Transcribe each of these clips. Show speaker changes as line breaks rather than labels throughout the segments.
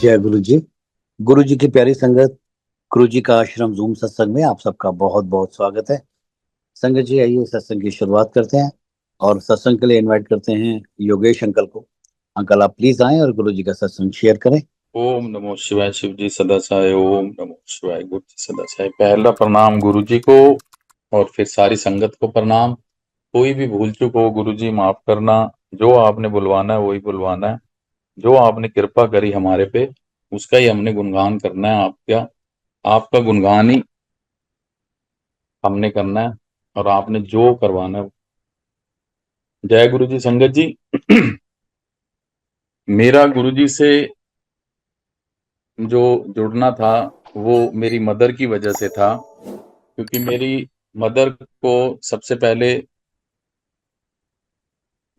जय गुरु जी। गुरु जी की प्यारी संगत, गुरु जी का आश्रम जूम सत्संग में आप सबका बहुत बहुत स्वागत है। संगत जी, आइए सत्संग की शुरुआत करते हैं और सत्संग के लिए इनवाइट करते हैं योगेश अंकल को। अंकल, आप प्लीज आएं और गुरु जी का सत्संग शेयर करें।
ओम नमो शिवाय। शिव जी सदा सहाय। ओम नमो शिवाय। गुरु जी सदा सहाय। पहला प्रणाम गुरु जी को और फिर सारी संगत को प्रणाम। कोई भी भूल चूक हो गुरु जी माफ करना। जो आपने बुलवाना है वही बुलवाना है। जो आपने कृपा करी हमारे पे उसका ही हमने गुणगान करना है। आपका गुणगान ही हमने करना है और आपने जो करवाना है। जय गुरु जी। संगत जी मेरा गुरु जी से जो जुड़ना था वो मेरी मदर की वजह से था, क्योंकि मेरी मदर को सबसे पहले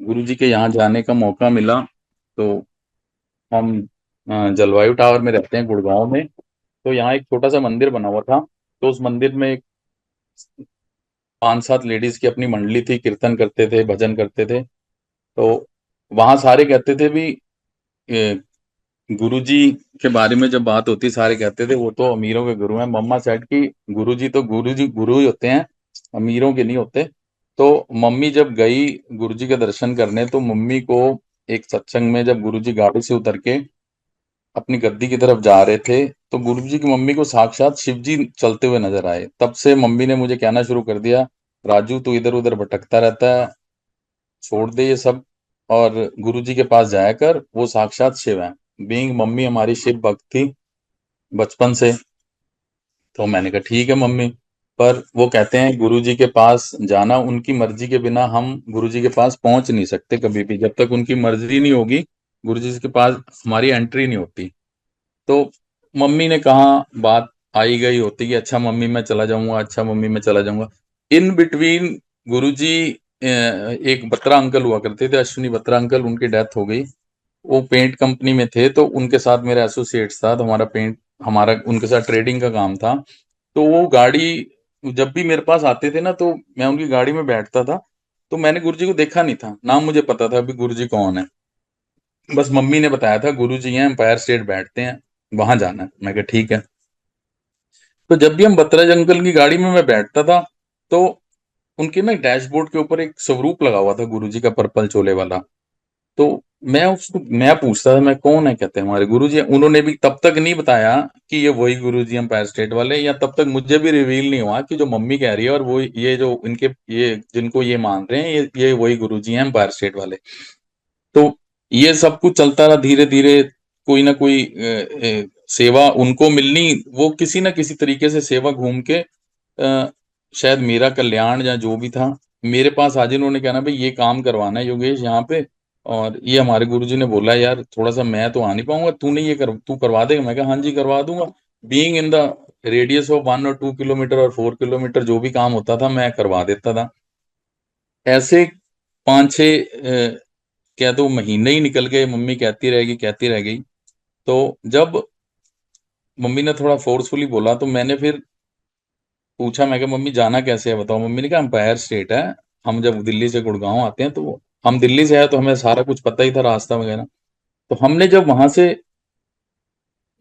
गुरुजी के यहाँ जाने का मौका मिला। तो हम जलवायु टावर में रहते हैं, गुड़गांव में। तो यहाँ एक छोटा सा मंदिर बना हुआ था। तो उस मंदिर में एक 5-7 लेडीज की अपनी मंडली थी, कीर्तन करते थे, भजन करते थे। तो वहां सारे कहते थे भी गुरुजी के बारे में जब बात होती सारे कहते थे वो तो अमीरों के गुरु हैं। मम्मा सेड की गुरुजी तो गुरुजी गुरु ही होते हैं, अमीरों के नहीं होते। तो मम्मी जब गई गुरुजी के दर्शन करने तो मम्मी को एक सत्संग में जब गुरुजी गाड़ी से उतर के अपनी गद्दी की तरफ जा रहे थे तो गुरुजी की मम्मी को साक्षात शिव जी चलते हुए नजर आए। तब से मम्मी ने मुझे कहना शुरू कर दिया, राजू तू इधर उधर भटकता रहता है, छोड़ दे ये सब और गुरुजी के पास जाया कर, वो साक्षात शिव है। बीइंग मम्मी हमारी शिव भक्त थी बचपन से। तो मैंने कहा ठीक है मम्मी, पर वो कहते हैं गुरुजी के पास जाना उनकी मर्जी के बिना हम गुरुजी के पास पहुंच नहीं सकते कभी भी। जब तक उनकी मर्जी नहीं होगी गुरुजी के पास हमारी एंट्री नहीं होती। तो मम्मी ने कहा, बात आई गई होती कि अच्छा मम्मी मैं चला जाऊंगा, अच्छा मम्मी मैं चला जाऊंगा। इन बिटवीन गुरुजी एक बत्रा अंकल हुआ करते थे, अश्विनी बत्रा अंकल, उनकी डेथ हो गई। वो पेंट कंपनी में थे तो उनके साथ मेरा एसोसिएट्स था, तो हमारा उनके साथ ट्रेडिंग का काम था। तो वो गाड़ी जब भी मेरे पास आते थे ना तो मैं उनकी गाड़ी में बैठता था। तो मैंने गुरुजी को देखा नहीं था, ना मुझे पता था अभी गुरुजी कौन है। बस मम्मी ने बताया था गुरुजी हैं, एम्पायर स्टेट बैठते हैं, वहां जाना है। मैं कहा ठीक है। तो जब भी हम बत्रा अंकल की गाड़ी में मैं बैठता था तो उनके ना डैशबोर्ड के ऊपर एक स्वरूप लगा हुआ था गुरुजी का, पर्पल चोले वाला। तो मैं पूछता था मैं कौन है, कहते हैं हमारे गुरुजी हैं। उन्होंने भी तब तक नहीं बताया कि ये वही गुरुजी एम्पायर स्टेट वाले, या तब तक मुझे भी रिवील नहीं हुआ कि जो मम्मी कह रही है और वो ये जो इनके ये जिनको ये मान रहे हैं ये वही गुरुजी हैं एम्पायर स्टेट वाले। तो ये सब कुछ चलता रहा। धीरे धीरे कोई ना कोई सेवा उनको मिलनी, वो किसी ना किसी तरीके से सेवा घूम के शायद मेरा कल्याण या जो भी था मेरे पास आज इन्होंने कहना भाई ये काम करवाना है योगेश यहाँ पे, और ये हमारे गुरुजी ने बोला यार थोड़ा सा मैं तो आ नहीं पाऊंगा, तूने तू करवा देगा। मैं कहा हाँ जी करवा दूंगा। Being in the radius of 1 और 2 किलोमीटर और 4 किलोमीटर जो भी काम होता था मैं करवा देता था। ऐसे 5-6 क्या तो महीने ही निकल गए, मम्मी कहती रह गई। तो जब मम्मी ने थोड़ा फोर्सफुली बोला तो मैंने फिर पूछा, मैं कहा मम्मी जाना कैसे है बताओ। मम्मी ने कहा एम्पायर स्टेट है, हम जब दिल्ली से गुड़गांव आते हैं तो हम दिल्ली से आए तो हमें सारा कुछ पता ही था, रास्ता वगैरह। तो हमने जब वहां से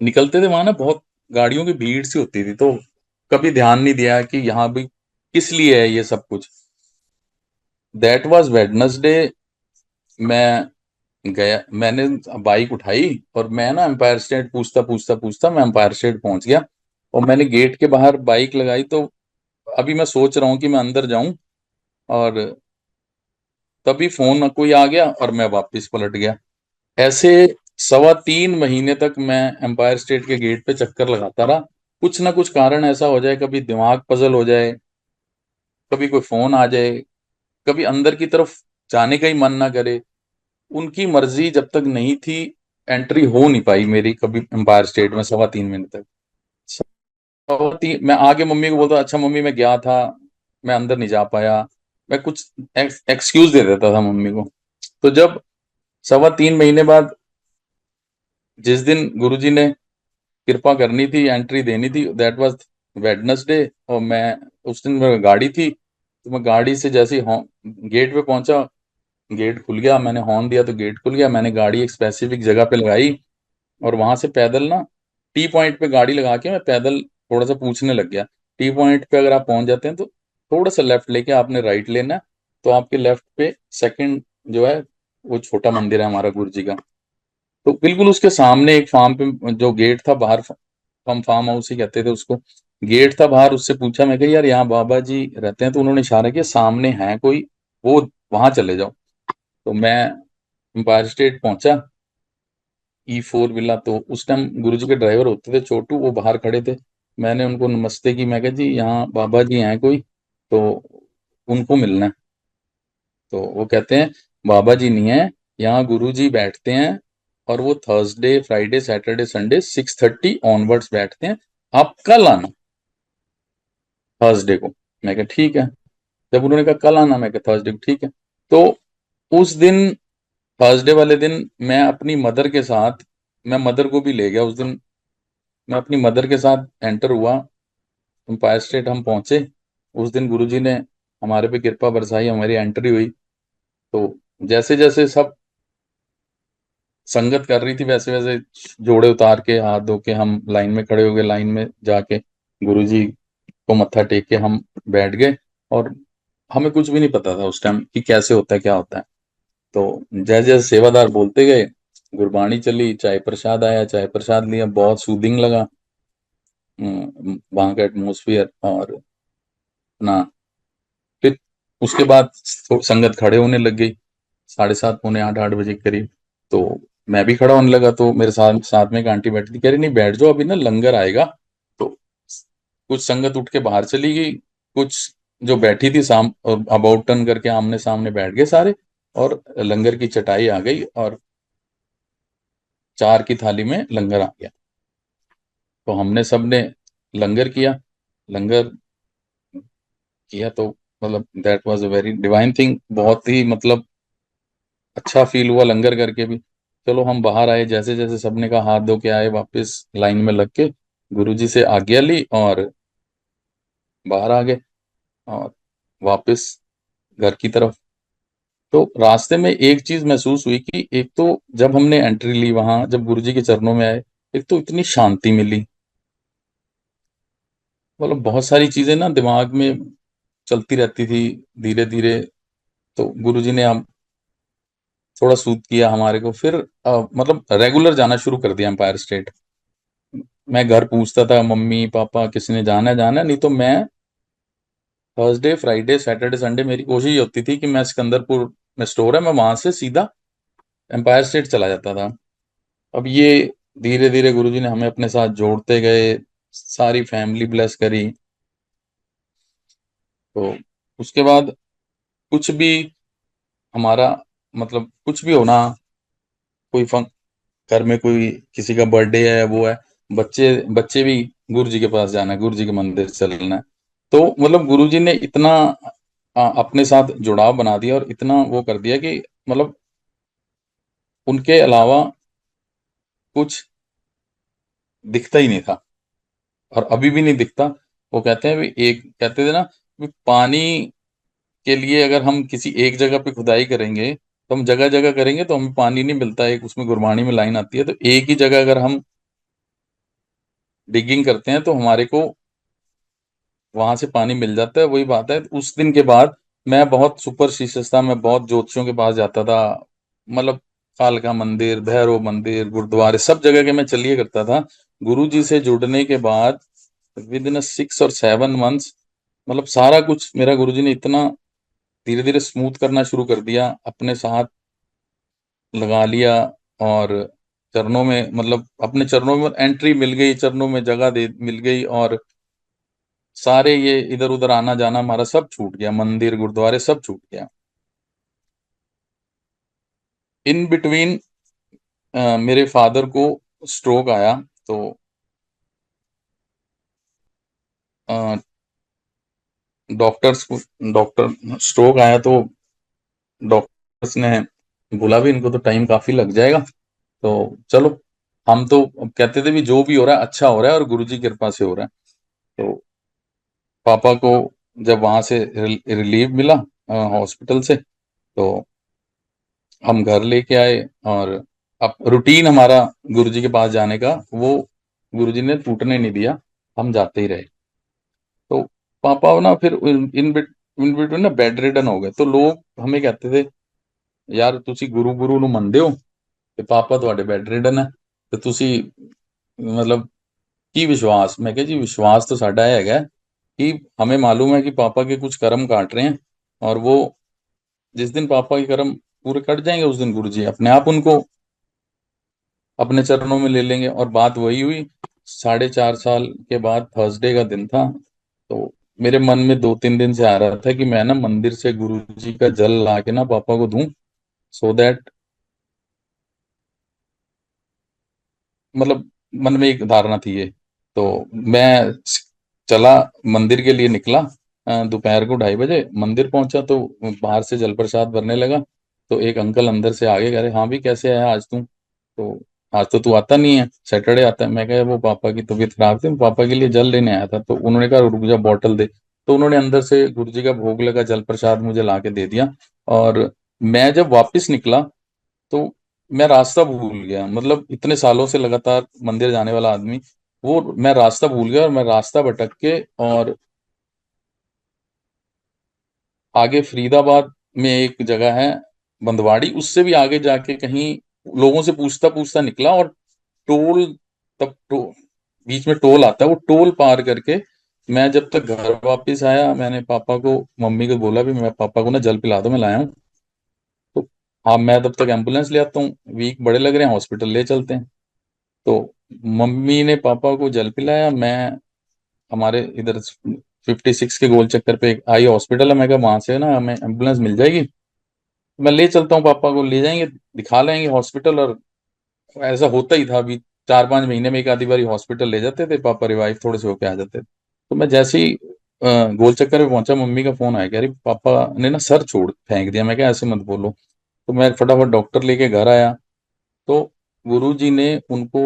निकलते थे वहां ना बहुत गाड़ियों की भीड़ सी होती थी, तो कभी ध्यान नहीं दिया कि यहाँ भी किस लिए है ये सब कुछ। That was Wednesday. मैं गया, मैंने बाइक उठाई और मैं ना एम्पायर स्टेट पूछता पूछता पूछता मैं एम्पायर स्टेट पहुंच गया। और मैंने गेट के बाहर बाइक लगाई तो अभी मैं सोच रहा हूँ कि मैं अंदर जाऊं, और तभी फोन कोई आ गया और मैं वापस पलट गया। ऐसे 3.25 महीने तक मैं एम्पायर स्टेट के गेट पे चक्कर लगाता रहा। कुछ ना कुछ कारण ऐसा हो जाए, कभी दिमाग पजल हो जाए, कभी कोई फोन आ जाए, कभी अंदर की तरफ जाने का ही मन ना करे। उनकी मर्जी जब तक नहीं थी एंट्री हो नहीं पाई मेरी कभी एम्पायर स्टेट में 3.25 महीने तक। मैं आगे मम्मी को बोलता अच्छा मम्मी मैं गया था, मैं अंदर नहीं जा पाया। मैं कुछ एक्सक्यूज दे देता था मम्मी को। तो जब 3.25 महीने बाद जिस दिन गुरुजी ने कृपा करनी थी, एंट्री देनी थी, दैट वाज वेडनेसडे। और मैं उस दिन मेरी गाड़ी थी तो मैं गाड़ी से जैसे ही गेट पे पहुंचा, गेट खुल गया, मैंने हॉर्न दिया तो गेट खुल गया। मैंने गाड़ी एक स्पेसिफिक जगह पे लगाई, और वहां से पैदल ना टी पॉइंट पे गाड़ी लगा के मैं पैदल थोड़ा सा पूछने लग गया। टी पॉइंट पे अगर आप पहुंच जाते हैं तो थोड़ा सा लेफ्ट लेके आपने राइट लेना है, तो आपके लेफ्ट पे सेकंड जो है वो छोटा मंदिर है हमारा गुरु जी का। तो बिल्कुल उसके सामने एक फार्म पे जो गेट था बाहर, हम फार्म हाउस ही कहते थे उसको, गेट था बाहर, उससे पूछा मैं कि यार यहाँ बाबा जी रहते हैं? तो उन्होंने इशारा किया सामने है कोई, वो वहां चले जाओ। तो मैं एम्पायर स्टेट पहुंचा, E4 विला। तो उस टाइम गुरुजी के ड्राइवर होते थे छोटू, वो बाहर खड़े थे। मैंने उनको नमस्ते की, मैं कहा जी यहाँ बाबा जी हैं कोई, तो उनको मिलना है। तो वो कहते हैं बाबा जी नहीं है, यहाँ गुरु जी बैठते हैं, और वो Thursday Friday Saturday Sunday 6:30 onwards बैठते हैं, आप कल आना थर्सडे को। मैं कहा ठीक है। जब उन्होंने कहा कल आना, मैं कहा थर्सडे को ठीक है। तो उस दिन थर्सडे वाले दिन मैं अपनी मदर के साथ, मैं मदर को भी ले गया उस दिन। मैं अपनी मदर के साथ एंटर हुआ, एम्पायर स्टेट हम पहुंचे। उस दिन गुरुजी ने हमारे पे कृपा बरसाई, हमारी एंट्री हुई। तो जैसे जैसे सब संगत कर रही थी वैसे वैसे जोड़े उतार के हाथ धो के हम लाइन में खड़े हो गए। लाइन में जाके गुरुजी को मत्था टेक के हम बैठ गए। और हमें कुछ भी नहीं पता था उस टाइम कि कैसे होता है क्या होता है। तो जैसे जैसे सेवादार बोलते गए, गुरबाणी चली, चाय प्रसाद आया, चाय प्रसाद लिया, बहुत सूदिंग लगा वहां का एटमोसफियर। और अपना फिर उसके बाद संगत खड़े होने लग गई, 7:30 पौने 8 8 बजे के करीब। तो मैं भी खड़ा होने लगा। तो मेरे साथ साथ में एक आंटी बैठी थी, कह रही नहीं बैठ जाओ अभी ना लंगर आएगा। तो कुछ संगत उठ के बाहर चली गई, कुछ जो बैठी थी साम और अबाउट टर्न करके आमने सामने बैठ गए सारे। और लंगर की चटाई आ गई और 4 की थाली में लंगर आ गया। तो हमने सबने लंगर किया। लंगर किया तो मतलब that was a very divine thing, बहुत ही मतलब अच्छा फील हुआ लंगर करके भी। चलो हम बाहर आए, जैसे जैसे सबने का हाथ धो के आए वापस लाइन में लग के, गुरुजी से आज्ञा ली और बाहर आ गए और वापस घर की तरफ। तो रास्ते में एक चीज महसूस हुई कि एक तो जब हमने एंट्री ली वहां, जब गुरुजी के चरणों में आए, एक तो इतनी शांति मिली। मतलब बहुत सारी चीजें ना दिमाग में चलती रहती थी धीरे धीरे। तो गुरुजी ने हम थोड़ा सूद किया हमारे को, फिर मतलब रेगुलर जाना शुरू कर दिया एम्पायर स्टेट। मैं घर पूछता था मम्मी पापा किसी ने जाना है, नहीं तो मैं थर्सडे फ्राइडे सैटरडे संडे मेरी कोशिश ये होती थी कि मैं सिकंदरपुर में स्टोर है, मैं वहां से सीधा एम्पायर स्टेट चला जाता था। अब ये धीरे धीरे गुरुजी ने हमें अपने साथ जोड़ते गए, सारी फैमिली ब्लेस करी। तो उसके बाद कुछ भी हमारा मतलब कुछ भी होना, कोई घर में कोई किसी का बर्थडे है वो है, बच्चे बच्चे भी गुरु जी के पास जाना है, गुरु जी के मंदिर चलना है। तो मतलब गुरु जी ने इतना अपने साथ जुड़ाव बना दिया और इतना वो कर दिया कि मतलब उनके अलावा कुछ दिखता ही नहीं था, और अभी भी नहीं दिखता। वो कहते हैं भी, एक कहते थे ना भी पानी के लिए अगर हम किसी एक जगह पे खुदाई करेंगे तो हम जगह जगह करेंगे तो हमें पानी नहीं मिलता। एक उसमें गुरबाणी में लाइन आती है, तो एक ही जगह अगर हम डिगिंग करते हैं तो हमारे को वहां से पानी मिल जाता है। वही बात है, उस दिन के बाद मैं बहुत सुपरस्टिशियस था, मैं बहुत ज्योतिषियों के पास जाता था। मतलब कालका मंदिर, भैरव मंदिर, गुरुद्वारे, सब जगह के मैं चलिए करता था। गुरु जी से जुड़ने के बाद विद इन 6 और 7 मंथ्स मतलब सारा कुछ मेरा गुरु जी ने इतना धीरे धीरे स्मूथ करना शुरू कर दिया, अपने साथ लगा लिया। और चरणों में मतलब अपने चरणों में एंट्री मिल गई, चरणों में जगह दे मिल गई, और सारे ये इधर उधर आना जाना हमारा सब छूट गया, मंदिर गुरुद्वारे सब छूट गया। इन बिटवीन मेरे फादर को स्ट्रोक आया। तो डॉक्टर्स को डॉक्टर स्ट्रोक आया तो डॉक्टर्स ने बोला भी इनको तो टाइम काफी लग जाएगा। तो चलो, हम तो कहते थे भी जो भी हो रहा है अच्छा हो रहा है और गुरु जी की कृपा से हो रहा है। तो पापा को जब वहां से रिलीव मिला हॉस्पिटल से, तो हम घर लेके आए और अब रूटीन हमारा गुरुजी के पास जाने का, वो गुरुजी ने टूटने नहीं दिया, हम जाते ही रहे। तो पापा ना फिर इन बिटवीन ना बेड रिडन हो गए, तो लोग हमें कहते थे, यार ਤੁਸੀਂ ਗੁਰੂ ਗੁਰੂ ਨੂੰ ਮੰਨਦੇ ਹੋ ਤੇ ਪਾਪਾ ਤੁਹਾਡੇ ਬੈੱਡ ਰਿਡਨ ਹੈ, ਤੇ ਤੁਸੀਂ मतलब की विश्वास। मैं कहा जी विश्वास तो साडा है हैगा कि हमें मालूम है कि पापा के कुछ कर्म काट रहे हैं, और वो जिस दिन पापा के कर्म पूरे कट जाएंगे उस दिन गुरु जी अपने आप उनको अपने चरणों में ले लेंगे। और बात वही हुई, 4.5 साल के बाद थर्सडे का दिन था, तो मेरे मन में 2-3 दिन से आ रहा था कि मैं ना मंदिर से गुरु जी का जल ला के ना पापा को दूं, सो दैट मतलब मन में एक धारणा थी ये। तो मैं चला, मंदिर के लिए निकला, दोपहर को 2:30 बजे मंदिर पहुंचा तो बाहर से जल प्रसाद भरने लगा। तो एक अंकल अंदर से आगे कह रहे, हाँ भी कैसे आया आज तू, तो आज तो तू आता नहीं है, सैटरडे आता है। मैं कहा वो पापा की तबीयत खराब थी, मैं पापा के लिए जल लेने आया था। तो उन्होंने कहा रुक जा बॉटल दे, तो उन्होंने अंदर से गुरु जी का भोग लगा जल प्रसाद मुझे ला के दे दिया। और मैं जब वापस निकला तो मैं रास्ता भूल गया, मतलब इतने सालों से लगातार मंदिर जाने वाला आदमी, वो मैं रास्ता भूल गया और मैं रास्ता भटक के, और आगे फरीदाबाद में एक जगह है बंदवाड़ी, उससे भी आगे जाके कहीं लोगों से पूछता पूछता निकला, और टोल, बीच में टोल आता है, वो टोल पार करके मैं जब तक घर वापस आया, मैंने पापा को मम्मी को बोला भी मैं पापा को ना जल पिला दो, मैं लाया हूँ। तो हाँ मैं तब तक एम्बुलेंस ले आता हूँ, वीक बड़े लग रहे हैं, हॉस्पिटल ले चलते हैं। तो मम्मी ने पापा को जल पिलाया, मैं हमारे इधर 56 के गोल चक्कर पे एक आई हॉस्पिटल है, मैं कहा वहां से ना हमें एम्बुलेंस मिल जाएगी, मैं ले चलता हूँ पापा को, ले जाएंगे दिखा लेंगे हॉस्पिटल। और ऐसा होता ही था, अभी 4-5 महीने में एक आधी बारी हॉस्पिटल ले जाते थे पापा, रिवाइव थोड़े से होके आ जाते थे। तो मैं जैसे ही गोल चक्कर पे पहुंचा, मम्मी का फोन आया, कह रही पापा ने ना सर छोड़ फेंक दिया। मैं क्या, ऐसे मत बोलो। तो मैं फटाफट डॉक्टर लेके घर आया, तो गुरु जी ने उनको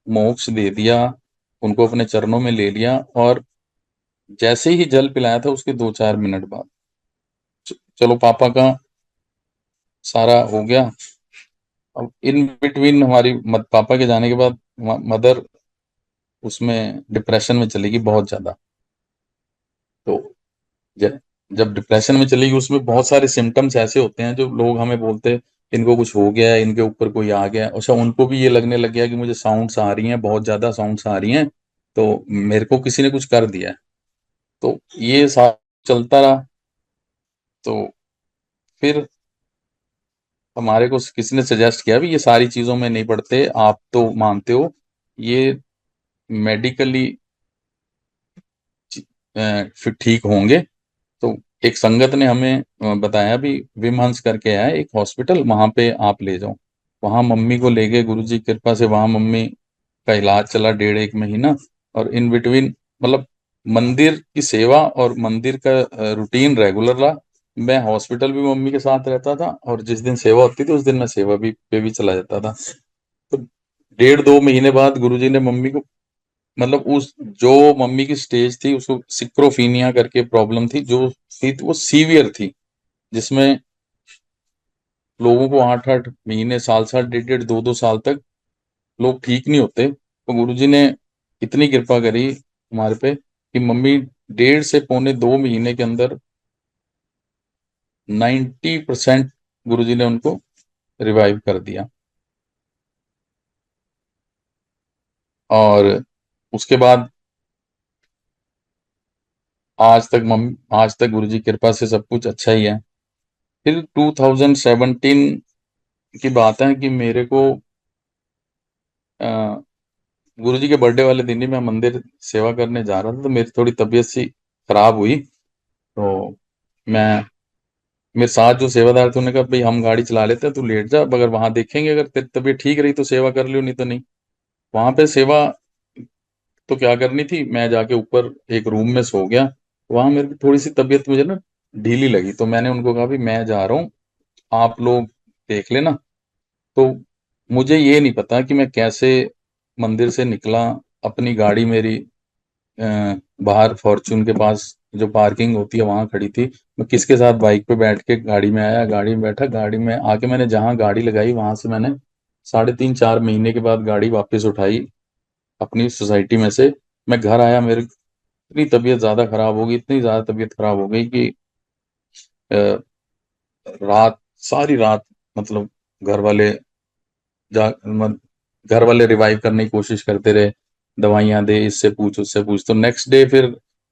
मोक्ष दे दिया, उनको अपने चरणों में ले लिया। और जैसे ही जल पिलाया था उसके 2-4 मिनट बाद चलो पापा का सारा हो गया। अब इन बिटवीन हमारी पापा के जाने के बाद मदर उसमें डिप्रेशन में चली गई बहुत ज्यादा। तो ज- जब डिप्रेशन में चली गई, उसमें बहुत सारे सिम्टम्स ऐसे होते हैं जो लोग हमें बोलते हैं इनको कुछ हो गया है, इनके ऊपर कोई आ गया है। अच्छा उनको भी ये लगने लग गया कि मुझे साउंड्स आ रही हैं, बहुत ज्यादा साउंड्स आ रही हैं, तो मेरे को किसी ने कुछ कर दिया है। तो ये साथ चलता रहा। तो फिर हमारे को किसी ने सजेस्ट किया भी ये सारी चीजों में नहीं पड़ते, आप तो मानते हो ये मेडिकली फिर ठीक होंगे। तो एक संगत ने हमें बताया भी, विमहंस करके है एक हॉस्पिटल, वहां पे आप ले जाओ। वहां मम्मी को ले गए, गुरु जी की कृपा से वहां मम्मी का इलाज चला 1.5-1 महीना। और इन बिटवीन मतलब मंदिर की सेवा और मंदिर का रूटीन रेगुलर रहा। मैं हॉस्पिटल भी मम्मी के साथ रहता था, और जिस दिन सेवा होती थी उस दिन मैं सेवा भी पे भी चला जाता था। तो 1.5-2 महीने बाद गुरुजी ने मम्मी को, मतलब उस जो मम्मी की स्टेज थी उसको सिक्रोफीनिया करके प्रॉब्लम थी, जो थी वो सीवियर थी, जिसमें लोगों को 8-8 महीने, साल-साल, 1.5-1.5 2-2 साल तक लोग ठीक नहीं होते। तो गुरुजी ने इतनी कृपा करी हमारे पे कि मम्मी 1.5 से 1.25 2 महीने के अंदर 90% गुरुजी ने उनको रिवाइव कर दिया। और उसके बाद आज तक गुरुजी की कृपा से सब कुछ अच्छा ही है। फिर 2017 की बात है कि मेरे को गुरु जी के बर्थडे वाले दिन ही मैं मंदिर सेवा करने जा रहा था, तो मेरी थोड़ी तबीयत सी खराब हुई। तो मैं मेरे साथ जो सेवादार थे उन्होंने कहा भाई हम गाड़ी चला लेते हैं, तू लेट जा, अगर वहां देखेंगे अगर तेरी तबीयत ठीक रही तो सेवा कर लियो, नहीं तो नहीं। वहां पे सेवा तो क्या करनी थी, मैं जाके ऊपर एक रूम में सो गया। वहां मेरी थोड़ी सी तबीयत मुझे ना ढीली लगी, तो मैंने उनको कहा भी मैं जा रहा हूँ, आप लोग देख लेना। तो मुझे ये नहीं पता कि मैं कैसे मंदिर से निकला, अपनी गाड़ी मेरी बाहर फॉर्च्यून के पास जो पार्किंग होती है वहां खड़ी थी, मैं किसके साथ बाइक पे बैठ के गाड़ी में आया, गाड़ी में बैठा, गाड़ी में आके मैंने जहां गाड़ी लगाई वहां से मैंने 3.5 4 महीने के बाद गाड़ी वापस उठाई अपनी सोसाइटी में से। मैं घर आया, मेरी इतनी तबीयत ज्यादा खराब हो गई, इतनी ज्यादा तबीयत खराब हो गई कि अ, रात, सारी रात, मतलब घर वाले घर वाले रिवाइव करने की कोशिश करते रहे, दवाइयां दे, इससे पूछ उससे पूछ। तो नेक्स्ट डे फिर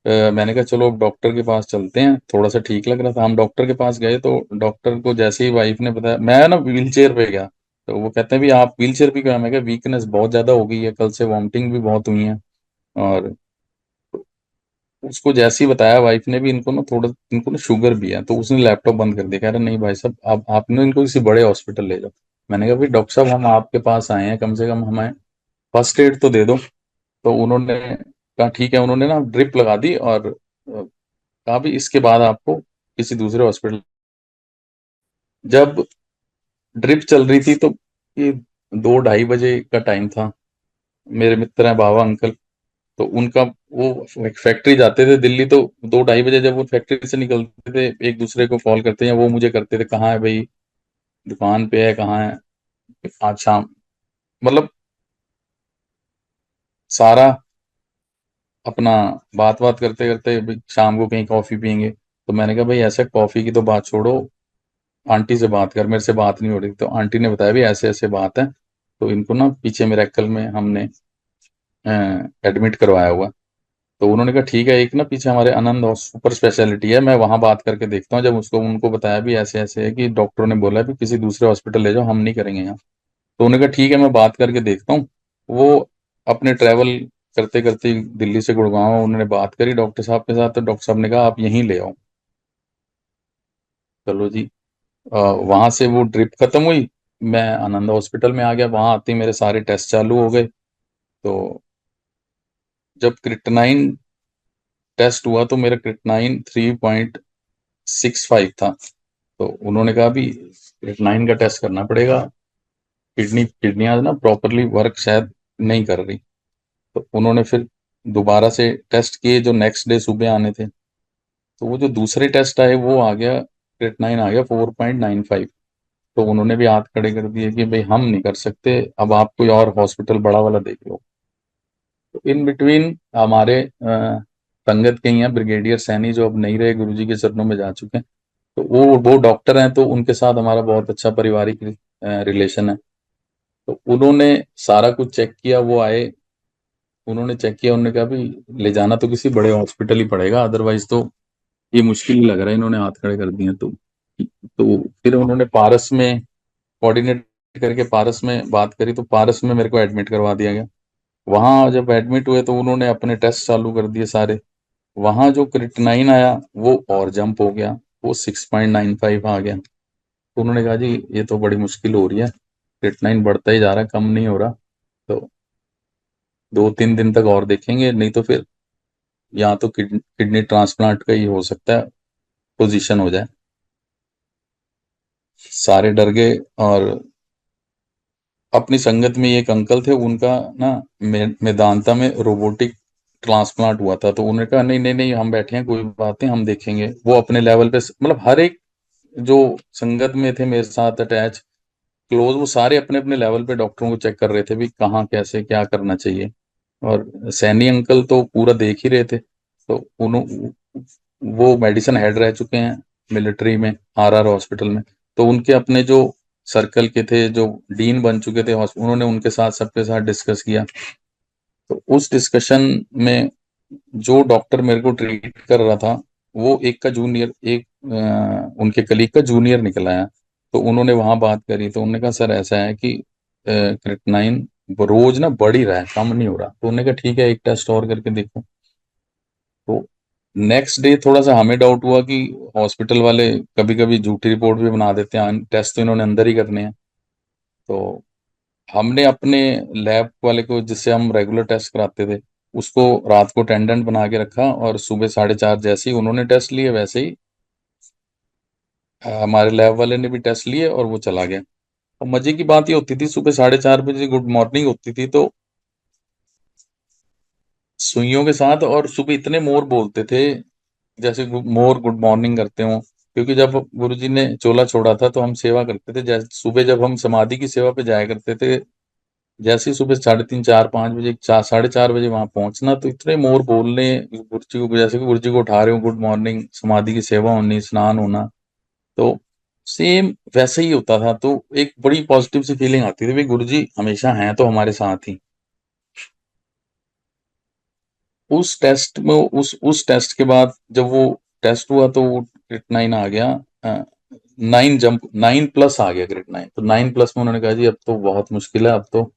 मैंने कहा चलो डॉक्टर के पास चलते हैं, थोड़ा सा ठीक लग रहा था। हम डॉक्टर के पास गए तो डॉक्टर को जैसे ही वाइफ ने बताया, मैं ना व्हील चेयर पे गया, तो वो कहते हैं भी आप व्हील चेयर पे क्यों आए? मैं कहा वीकनेस बहुत ज्यादा हो गई है, कल से वॉमिटिंग भी बहुत हुई है। और उसको जैसे ही बताया वाइफ ने भी, इनको ना थोड़ा, इनको ना शुगर भी है, तो उसने लैपटॉप बंद कर दिया, कह रहा नहीं भाई साहब, आप आपने इनको किसी बड़े हॉस्पिटल ले जाओ। मैंने कहा भाई डॉक्टर साहब, हम आपके पास आए हैं, कम से कम हमें फर्स्ट एड तो दे दो। तो उन्होंने कहा ठीक है, उन्होंने ना ड्रिप लगा दी और कहा भी इसके बाद आपको किसी दूसरे हॉस्पिटल। जब ड्रिप चल रही थी तो ये 2 2:30 बजे का टाइम था। मेरे मित्र हैं बाबा अंकल, तो उनका, वो फैक्ट्री जाते थे दिल्ली, तो 2 2:30 बजे जब वो फैक्ट्री से निकलते थे, एक दूसरे को कॉल करते हैं, वो मुझे करते थे, कहाँ है भाई, दुकान पे है, कहाँ है, आज शाम, मतलब सारा अपना बात बात करते करते भाई शाम को कहीं कॉफी पियेंगे। तो मैंने कहा भाई ऐसे कॉफी की तो बात छोड़ो, आंटी से बात कर, मेरे से बात नहीं हो रही। तो आंटी ने बताया भी ऐसे ऐसे बात है, तो इनको ना पीछे मेरेकल में हमने एडमिट करवाया हुआ। तो उन्होंने कहा ठीक है, एक ना पीछे हमारे आनंद सुपर स्पेशलिटी है, मैं वहां बात करके देखता हूँ। जब उसको उनको बताया भी ऐसे ऐसे है कि डॉक्टरों ने बोला भी किसी दूसरे हॉस्पिटल ले जाओ, हम नहीं करेंगे यहाँ। तो उन्होंने कहा ठीक है, मैं बात करके देखता हूँ। वो अपने ट्रैवल करते करते दिल्ली से गुड़गांव उन्होंने बात करी डॉक्टर साहब के साथ, तो डॉक्टर साहब ने कहा आप यहीं ले आओ। चलो जी, वहां से वो ड्रिप खत्म हुई, मैं आनंद हॉस्पिटल में आ गया। वहां आते ही मेरे सारे टेस्ट चालू हो गए। तो जब क्रिटेनाइन टेस्ट हुआ तो मेरा क्रिटेनाइन 3.65 था। तो उन्होंने कहा भी क्रिटेनाइन का टेस्ट करना पड़ेगा, किडनियां ना प्रॉपरली वर्क शायद नहीं कर रही। तो उन्होंने फिर दोबारा से टेस्ट किए जो नेक्स्ट डे सुबह आने थे। तो वो जो दूसरे टेस्ट आए वो आ गया, क्रिटेनाइन आ गया 4.95। तो उन्होंने भी हाथ खड़े कर दिए कि भाई हम नहीं कर सकते, अब आप कोई और हॉस्पिटल बड़ा वाला देख लो। तो इन बिटवीन हमारे संगत के ही हैं ब्रिगेडियर सैनी, जो अब नहीं रहे, गुरुजी के चरणों में जा चुके हैं। तो वो डॉक्टर हैं, तो उनके साथ हमारा बहुत अच्छा पारिवारिक रिलेशन है। तो उन्होंने सारा कुछ चेक किया, वो आए, उन्होंने चेक किया, उन्होंने कहा भी ले जाना तो किसी बड़े हॉस्पिटल ही पड़ेगा, अदरवाइज तो ये मुश्किल ही लग रहा है। इन्होंने हाथ खड़े कर दिए। तो फिर उन्होंने पारस में कोऑर्डिनेट करके पारस में बात करी, तो पारस में मेरे को एडमिट करवा दिया गया। वहां जब एडमिट हुए तो उन्होंने अपने टेस्ट चालू कर दिए सारे। वहां जो क्रिटेनाइन आया वो और जंप हो गया, वो 6.95 आ गया। तो उन्होंने कहा जी ये तो बड़ी मुश्किल हो रही है, क्रिटेनाइन बढ़ता ही जा रहा है, कम नहीं हो रहा। तो 2 3 दिन तक और देखेंगे, नहीं तो फिर यहाँ तो किडनी ट्रांसप्लांट का ही हो सकता है, पोजीशन हो जाए। सारे डर गए। और अपनी संगत में एक अंकल थे, उनका ना मेदांता में रोबोटिक ट्रांसप्लांट हुआ था। तो उन्होंने कहा नहीं नहीं नहीं, हम बैठे हैं, कोई बात नहीं, हम देखेंगे। वो अपने लेवल पे, मतलब हर एक जो संगत में थे मेरे साथ अटैच क्लोज, वो सारे अपने अपने लेवल पे डॉक्टरों को चेक कर रहे थे भी कहाँ कैसे क्या करना चाहिए। और सैनी अंकल तो पूरा देख ही रहे थे। तो उन्होंने, वो मेडिसिन हेड रह चुके हैं मिलिट्री में, आरआर हॉस्पिटल में। तो उनके अपने जो सर्कल के थे, जो डीन बन चुके थे उन्होंने उनके साथ, सबके साथ डिस्कस किया। तो उस डिस्कशन में जो डॉक्टर मेरे को ट्रीट कर रहा था, वो एक का जूनियर, एक उनके कलीग का जूनियर निकल आया। तो उन्होंने वहां बात करी, तो उन्होंने कहा सर ऐसा है कि क्रिटेनाइन रोज ना बढ़ ही रहा है, कम नहीं हो रहा। तो उन्होंने कहा ठीक है, एक टेस्ट और करके देखो। तो नेक्स्ट डे थोड़ा सा हमें डाउट हुआ कि हॉस्पिटल वाले कभी कभी झूठी रिपोर्ट भी बना देते हैं, टेस्ट तो इन्होंने अंदर ही करने हैं। तो हमने अपने लैब वाले को, जिससे हम रेगुलर टेस्ट कराते थे, उसको रात को अटेंडेंट बना के रखा, और सुबह 4:30 जैसे ही उन्होंने टेस्ट लिए, वैसे ही हमारे लैब वाले ने भी टेस्ट लिए और वो चला गया। और मजे की बात ये होती थी, सुबह 4:30 बजे गुड मॉर्निंग होती थी, तो सुइयों के साथ, और सुबह इतने मोर बोलते थे, जैसे मोर गुड मॉर्निंग करते हो। क्योंकि जब गुरुजी ने चोला छोड़ा था तो हम सेवा करते थे, जैसे सुबह जब हम समाधि की सेवा पे जाया करते थे, जैसे ही सुबह 3:30 4 5 बजे 4 4:30 बजे वहां पहुंचना, तो इतने मोर बोलने गुरुजी को, जैसे कि गुरुजी को उठा रहे हो, गुड मॉर्निंग, समाधि की सेवा होनी, स्नान होना। तो सेम वैसे ही होता था। तो एक बड़ी पॉजिटिव सी फीलिंग आती थी, भाई गुरुजी हमेशा हैं तो हमारे साथ ही। उस टेस्ट में, उस टेस्ट के बाद जब वो टेस्ट हुआ तो वो ग्रेड 9 आ गया, 9+ आ गया, ग्रेड 9। तो 9+ में उन्होंने कहा जी अब तो बहुत मुश्किल है, अब तो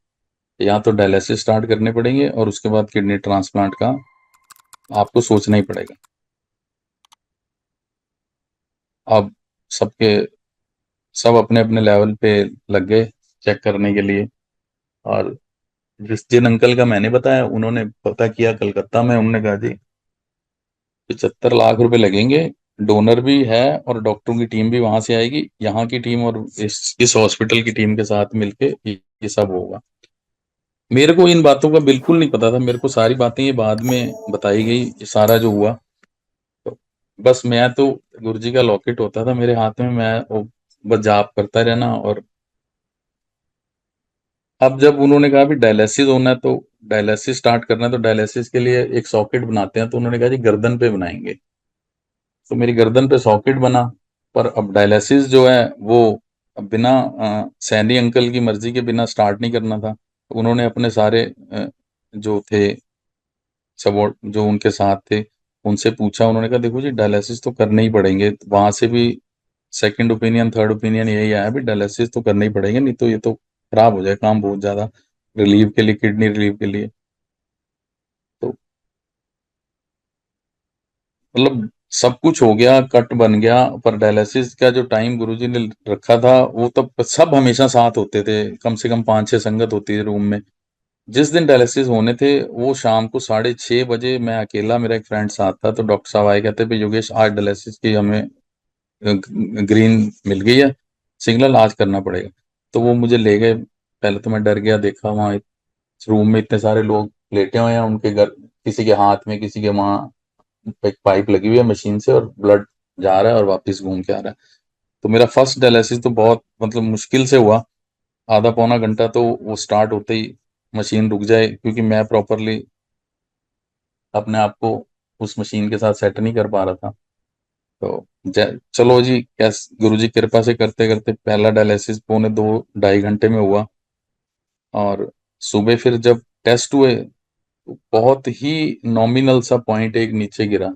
या तो डायलिसिस स्टार्ट करने पड़ेंगे और उसके बाद किडनी ट्रांसप्लांट का आपको सोचना ही पड़ेगा। अब सबके सब अपने अपने लेवल पे लग गए चेक करने के लिए। और जिन अंकल का मैंने बताया, उन्होंने पता किया कलकत्ता में, उन्होंने कहा जी 75 लाख रुपए लगेंगे, डोनर भी है और डॉक्टरों की टीम भी वहां से आएगी, यहाँ की टीम और इस हॉस्पिटल की टीम के साथ मिलके ये सब होगा। मेरे को इन बातों का बिल्कुल नहीं पता था, मेरे को सारी बातें ये बाद में बताई गई, ये सारा जो हुआ। तो बस मैं तो, गुरुजी का लॉकेट होता था मेरे हाथ में, मैं वो बस जाप करता रहना। और अब जब उन्होंने कहा भी डायलिसिस होना है, तो डायलिसिस स्टार्ट करना है, तो डायलिसिस के लिए एक सॉकेट बनाते हैं, तो उन्होंने कहा जी गर्दन पे बनाएंगे। तो मेरी गर्दन पे सॉकेट बना। पर अब डायलिसिस जो है वो अब बिना सैनी अंकल की मर्जी के बिना स्टार्ट नहीं करना था। तो उन्होंने अपने सारे जो थे, सब जो उनके साथ थे, उनसे पूछा। उन्होंने कहा देखो जी डायलिसिस तो करने ही पड़ेंगे। वहां से भी सेकंड ओपिनियन थर्ड ओपिनियन यही आया भी डायलिसिस तो करने ही पड़ेंगे, नहीं तो ये तो खराब हो जाए काम बहुत ज्यादा, रिलीव के लिए, किडनी रिलीव के लिए। तो मतलब सब कुछ हो गया, कट बन गया। पर डायलिसिस का जो टाइम गुरुजी ने रखा था, वो तब सब हमेशा साथ होते थे, कम से कम 5 6 संगत होती थी रूम में। जिस दिन डायलिसिस होने थे वो शाम को 6:30 बजे, मैं अकेला, मेरा एक फ्रेंड साथ था, तो डॉक्टर साहब आए, कहते भाई योगेश आज डायलिसिस की हमें ग्रीन मिल गई है, सिग्नल आज करना पड़ेगा। तो वो मुझे ले गए। पहले तो मैं डर गया, देखा वहाँ रूम में इतने सारे लोग लेटे हुए हैं, उनके घर किसी के हाथ में, किसी के वहाँ एक पाइप लगी हुई है मशीन से, और ब्लड जा रहा है और वापस घूम के आ रहा है। तो मेरा फर्स्ट डायलिसिस तो बहुत मतलब मुश्किल से हुआ, आधा पौना घंटा। तो वो स्टार्ट होते ही मशीन रुक जाए, क्योंकि मैं प्रॉपरली अपने आप को उस मशीन के साथ सेट नहीं कर पा रहा था। तो चलो जी, कैस गुरु जी कृपा से करते करते पहला डायलिसिस 2.5 2 ढाई घंटे में हुआ। और सुबह फिर जब टेस्ट हुए तो बहुत ही नॉमिनल सा पॉइंट 1 नीचे गिरा,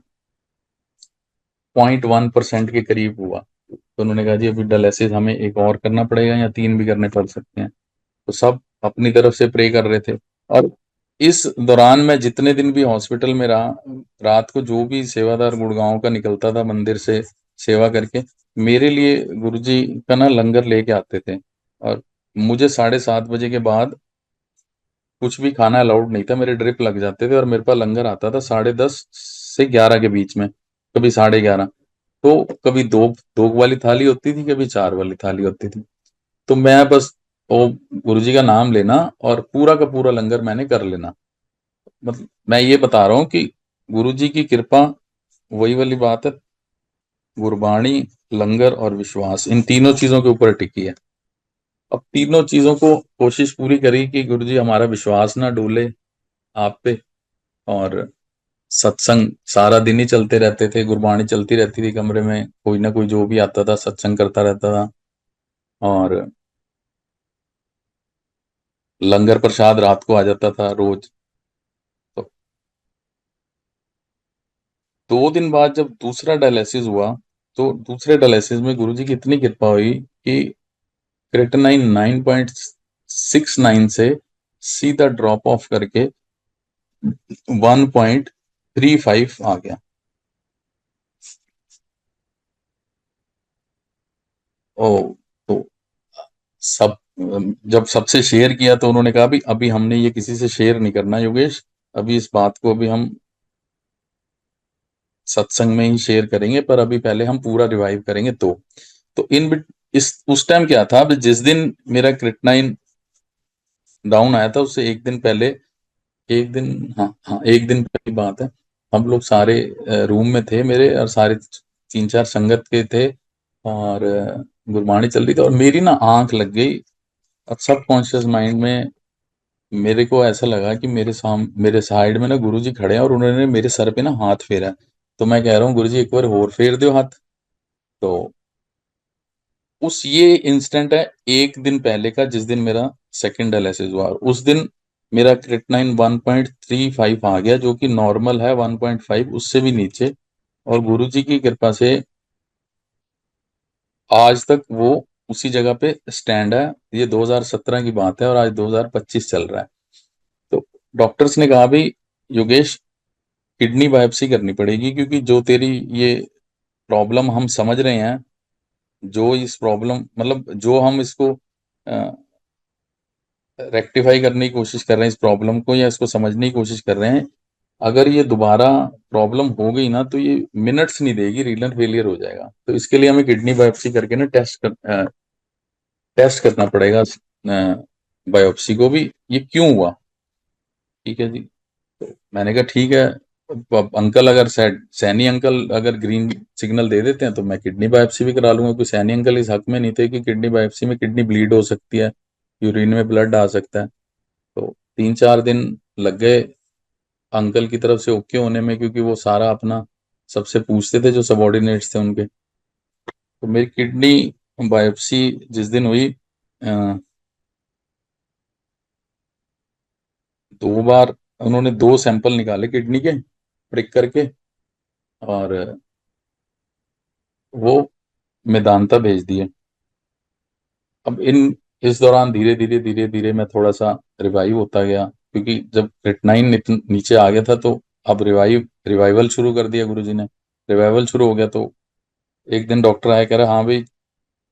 0.1% के करीब हुआ। तो उन्होंने कहा जी अभी डायलिसिस हमें एक और करना पड़ेगा या 3 भी करने पड़ सकते हैं। तो सब अपनी तरफ से प्रे कर रहे थे। और इस दौरान मैं जितने दिन भी हॉस्पिटल में रहा, रात को जो भी सेवादार गुड़गांव का निकलता था मंदिर से सेवा करके, मेरे लिए गुरुजी का ना लंगर लेके आते थे। और मुझे 7:30 बजे के बाद कुछ भी खाना अलाउड नहीं था, मेरे ड्रिप लग जाते थे। और मेरे पास लंगर आता था 10:30 से 11 के बीच में, कभी 11:30। तो कभी दो दो वाली थाली होती थी, कभी 4 वाली थाली होती थी। तो मैं बस वो गुरुजी का नाम लेना और पूरा का पूरा लंगर मैंने कर लेना। मतलब मैं ये बता रहा हूँ कि गुरुजी की कृपा, वही वाली बात है, गुरबाणी, लंगर और विश्वास, इन तीनों चीजों के ऊपर टिकी है। अब तीनों चीजों को कोशिश पूरी करी कि गुरुजी हमारा विश्वास ना डोले आप पे। और सत्संग सारा दिन ही चलते रहते थे, गुरबाणी चलती रहती थी कमरे में, कोई ना कोई जो भी आता था सत्संग करता रहता था। और लंगर प्रसाद रात को आ जाता था रोज। तो 2 दिन बाद जब दूसरा डायलिसिस हुआ, तो दूसरे डायलिसिस में गुरुजी की इतनी कृपा हुई कि क्रेटिनाइन 9.69 से सीधा ड्रॉप ऑफ करके 1.35 आ गया। ओ, तो सब जब सबसे शेयर किया तो उन्होंने कहा भी अभी हमने ये किसी से शेयर नहीं करना योगेश, अभी इस बात को अभी हम सत्संग में ही शेयर करेंगे, पर अभी पहले हम पूरा रिवाइव करेंगे। तो इन बिट इस उस टाइम क्या था, अभी जिस दिन मेरा क्रिएटिनिन डाउन आया था उससे एक दिन पहले, एक दिन, हाँ हाँ, एक दिन पहले की बात है, हम लोग सारे रूम में थे मेरे, और सारे 3-4 संगत के थे, और गुरबाणी चल रही थी, और मेरी ना आंख लग गई। अब सबकॉन्शियस माइंड में मेरे को ऐसा लगा कि मेरे साइड में ना गुरुजी खड़े हैं, और उन्होंने मेरे सर पे ना हाथ फेरा है। तो मैं कह रहा हूँ, गुरुजी एक बार और फेर दो हाथ। तो उस ये इंस्टेंट है, एक दिन पहले का, जिस दिन मेरा सेकंड डायलिसिस हुआ, और उस दिन मेरा क्रिएटिनिन 1.35 आ गया, जो कि नॉर्मल है 1.5, उससे भी नीचे। और गुरुजी की कृपा से आज तक वो उसी जगह पे स्टैंड है। ये 2017 की बात है, और आज 2025 चल रहा है। तो डॉक्टर्स ने कहा, भाई योगेश, किडनी बायोप्सी करनी पड़ेगी, क्योंकि जो तेरी ये प्रॉब्लम हम समझ रहे हैं, जो इस प्रॉब्लम मतलब जो हम इसको रेक्टिफाई करने की कोशिश कर रहे हैं, इस प्रॉब्लम को, या इसको समझने की कोशिश कर रहे हैं, अगर ये दोबारा प्रॉब्लम हो गई ना, तो ये मिनट्स नहीं देगी, रीनल फेलियर हो जाएगा। तो इसके लिए हमें किडनी बायोप्सी करके ना टेस्ट करना पड़ेगा बायोप्सी को भी, ये क्यों हुआ। ठीक है जी। तो मैंने कहा ठीक है, अब अंकल अगर सैनी अंकल अगर ग्रीन सिग्नल दे देते हैं, तो मैं किडनी बायोप्सी भी करा लूंगा। कोई सैनी अंकल इस हक में नहीं थे कि किडनी बायोप्सी में किडनी ब्लीड हो सकती है, यूरिन में ब्लड आ सकता है। तो 3-4 दिन लग गए अंकल की तरफ से ओके होने में, क्योंकि वो सारा अपना सबसे पूछते थे जो सबॉर्डिनेट्स थे उनके। तो मेरी किडनी बायोप्सी जिस दिन हुई, 2 बार उन्होंने 2 सैंपल निकाले किडनी के, प्रिक करके, और वो मेदांता भेज दिए। अब इस दौरान धीरे धीरे धीरे धीरे मैं थोड़ा सा रिवाइव होता गया, क्योंकि जब क्रिएटिनिन नीचे आ गया था, तो अब रिवाइवल शुरू कर दिया गुरुजी ने। रिवाइवल शुरू हो गया, तो एक दिन डॉक्टर आया, कह रहा, हाँ भाई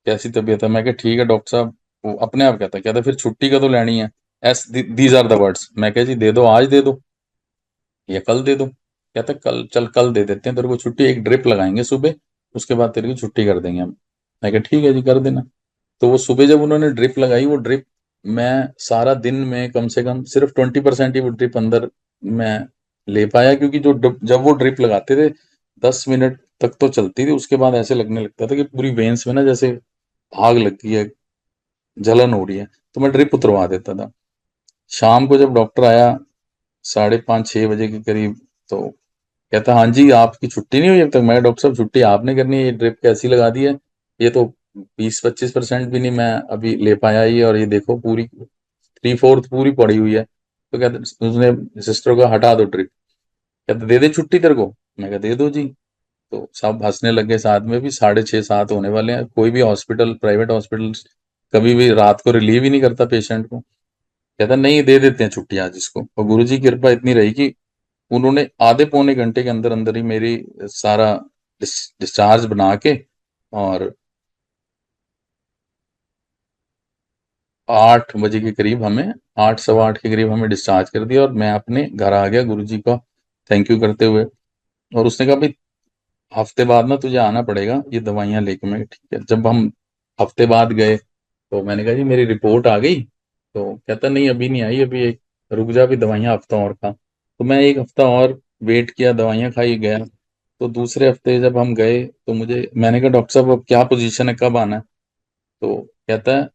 कैसी तबीयत है। मैं कहा ठीक है डॉक्टर साहब। वो अपने आप कहता फिर छुट्टी का तो लेनी है। These are the words. मैं कहा जी दे दो, आज दे दो या कल दे दो। कहता कल, चल कल दे देते हैं तेरे को छुट्टी, एक ड्रिप लगाएंगे सुबह, उसके बाद तेरे की छुट्टी कर देंगे हम। मैं कहा ठीक है जी, कर देना। तो वो सुबह जब उन्होंने ड्रिप लगाई, वो ड्रिप मैं सारा दिन में कम से कम सिर्फ 20% ही वो ड्रिप अंदर मैं ले पाया, क्योंकि जब वो ड्रिप लगाते थे 10 मिनट तक तो चलती थी, उसके बाद ऐसे लगने लगता था कि पूरी वेन्स में ना जैसे आग लग गई है, जलन हो रही है। तो मैं ड्रिप उतरवा देता था। शाम को जब डॉक्टर आया 5:30-6 बजे के करीब, तो कहता हाँ जी आपकी छुट्टी नहीं हुई अब तक। मैं डॉक्टर साहब छुट्टी आपने करनी है, ये ड्रिप कैसी लगा दी है, ये तो 20-25% भी नहीं मैं अभी ले पाया, ये और ये देखो पूरी 3/4 पूरी पड़ी हुई है। तो कहते उसने सिस्टर को, हटा दो ड्रिप। कहते दे दे छुट्टी तेरे को। मैं कहा दे दो जी। तो सब हंसने लगे, साथ में भी 6:30-7 होने वाले हैं। कोई भी हॉस्पिटल, प्राइवेट हॉस्पिटल कभी भी रात को रिलीव ही नहीं करता पेशेंट को। कहता नहीं दे देते हैं छुट्टी आज इसको। और गुरुजी की कृपा इतनी रही कि उन्होंने आधे पौने घंटे के अंदर अंदर ही मेरी सारा डिस्चार्ज बना के, और 8 बजे के करीब हमें, 8 सवा 8 के करीब हमें डिस्चार्ज कर दिया, और मैं अपने घर आ गया गुरुजी का थैंक यू करते हुए। और उसने कहा भाई हफ्ते बाद ना तुझे आना पड़ेगा ये दवाइयाँ लेके। मैं कहा, ठीक है। जब हम हफ्ते बाद गए, तो मैंने कहा जी मेरी रिपोर्ट आ गई। तो कहता नहीं अभी नहीं आई, अभी एक रुक जा, अभी दवाइयाँ हफ्ता और खा। तो मैं एक हफ्ता और वेट किया, दवाइयाँ खाई गया। तो दूसरे हफ्ते जब हम गए, तो मैंने कहा डॉक्टर साहब अब क्या पोजीशन है, कब आना है। तो कहता है,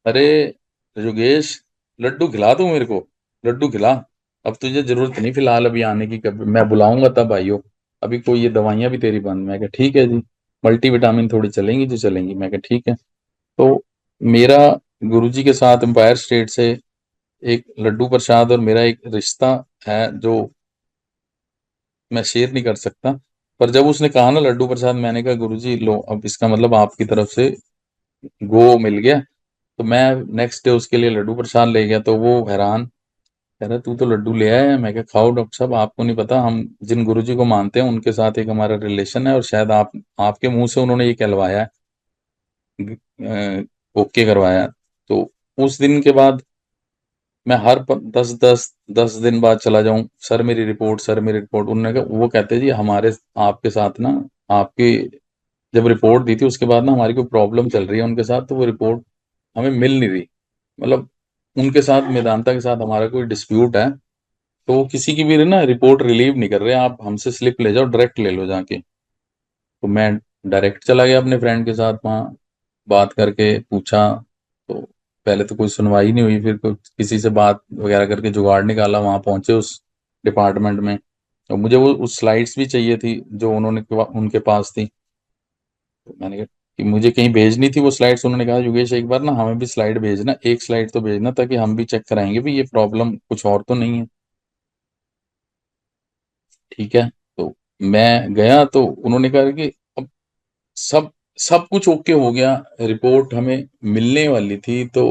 अरे योगेश, लड्डू खिला तू मेरे को, लड्डू खिला। अब तुझे जरूरत नहीं फिलहाल अभी आने की, कभी मैं बुलाऊंगा तब आइयो। अभी कोई ये दवाइयां भी तेरी बंद। मैं कहा ठीक है जी, मल्टीविटामिन थोड़ी चलेंगी जो चलेंगी। मैं कहा ठीक है। तो मेरा गुरुजी के साथ एम्पायर स्टेट से एक लड्डू प्रसाद और मेरा एक रिश्ता है, जो मैं शेयर नहीं कर सकता। पर जब उसने कहा ना लड्डू प्रसाद, मैंने कहा गुरुजी लो, अब इसका मतलब आपकी तरफ से गो मिल गया। तो मैं नेक्स्ट डे उसके लिए लड्डू प्रसाद ले गया, तो वो हैरान, कह रहा तू तो लड्डू ले आया है। मैं कहा खाओ डॉक्टर साहब, आपको नहीं पता हम जिन गुरुजी को मानते हैं उनके साथ एक हमारा रिलेशन है, और शायद आपके मुंह से उन्होंने ये कहलवाया है, ओके करवाया है। तो उस दिन के बाद मैं हर 10 दिन बाद चला जाऊं, सर मेरी रिपोर्ट, सर मेरी रिपोर्ट। उन्होंने कहा, वो कहते जी हमारे आपके साथ ना, आपकी जब रिपोर्ट दी थी उसके बाद ना हमारी कोई प्रॉब्लम चल रही है उनके साथ, तो वो रिपोर्ट हमें मिल नहीं रही। मतलब उनके साथ, मेदांता के साथ हमारा कोई डिस्प्यूट है, तो वो किसी की भी ना रिपोर्ट रिलीव नहीं कर रहे, आप हमसे स्लिप ले जाओ, डायरेक्ट ले लो जाके। तो मैं डायरेक्ट चला गया अपने फ्रेंड के साथ वहाँ, बात करके पूछा। तो पहले तो कोई सुनवाई नहीं हुई, फिर किसी से बात वगैरह करके जुगाड़ निकाला, वहाँ पहुंचे उस डिपार्टमेंट में। और मुझे वो उस स्लाइड्स भी चाहिए थी जो उनके पास थी। तो मैंने कहा कि मुझे कहीं भेजनी थी वो स्लाइड्स। उन्होंने कहा योगेश एक बार ना हमें भी स्लाइड भेजना, एक स्लाइड तो भेजना, ताकि हम भी चेक कराएंगे भी ये प्रॉब्लम कुछ और तो नहीं है। ठीक है। तो मैं गया तो उन्होंने कहा कि अब सब सब कुछ ओके हो गया, रिपोर्ट हमें मिलने वाली थी। तो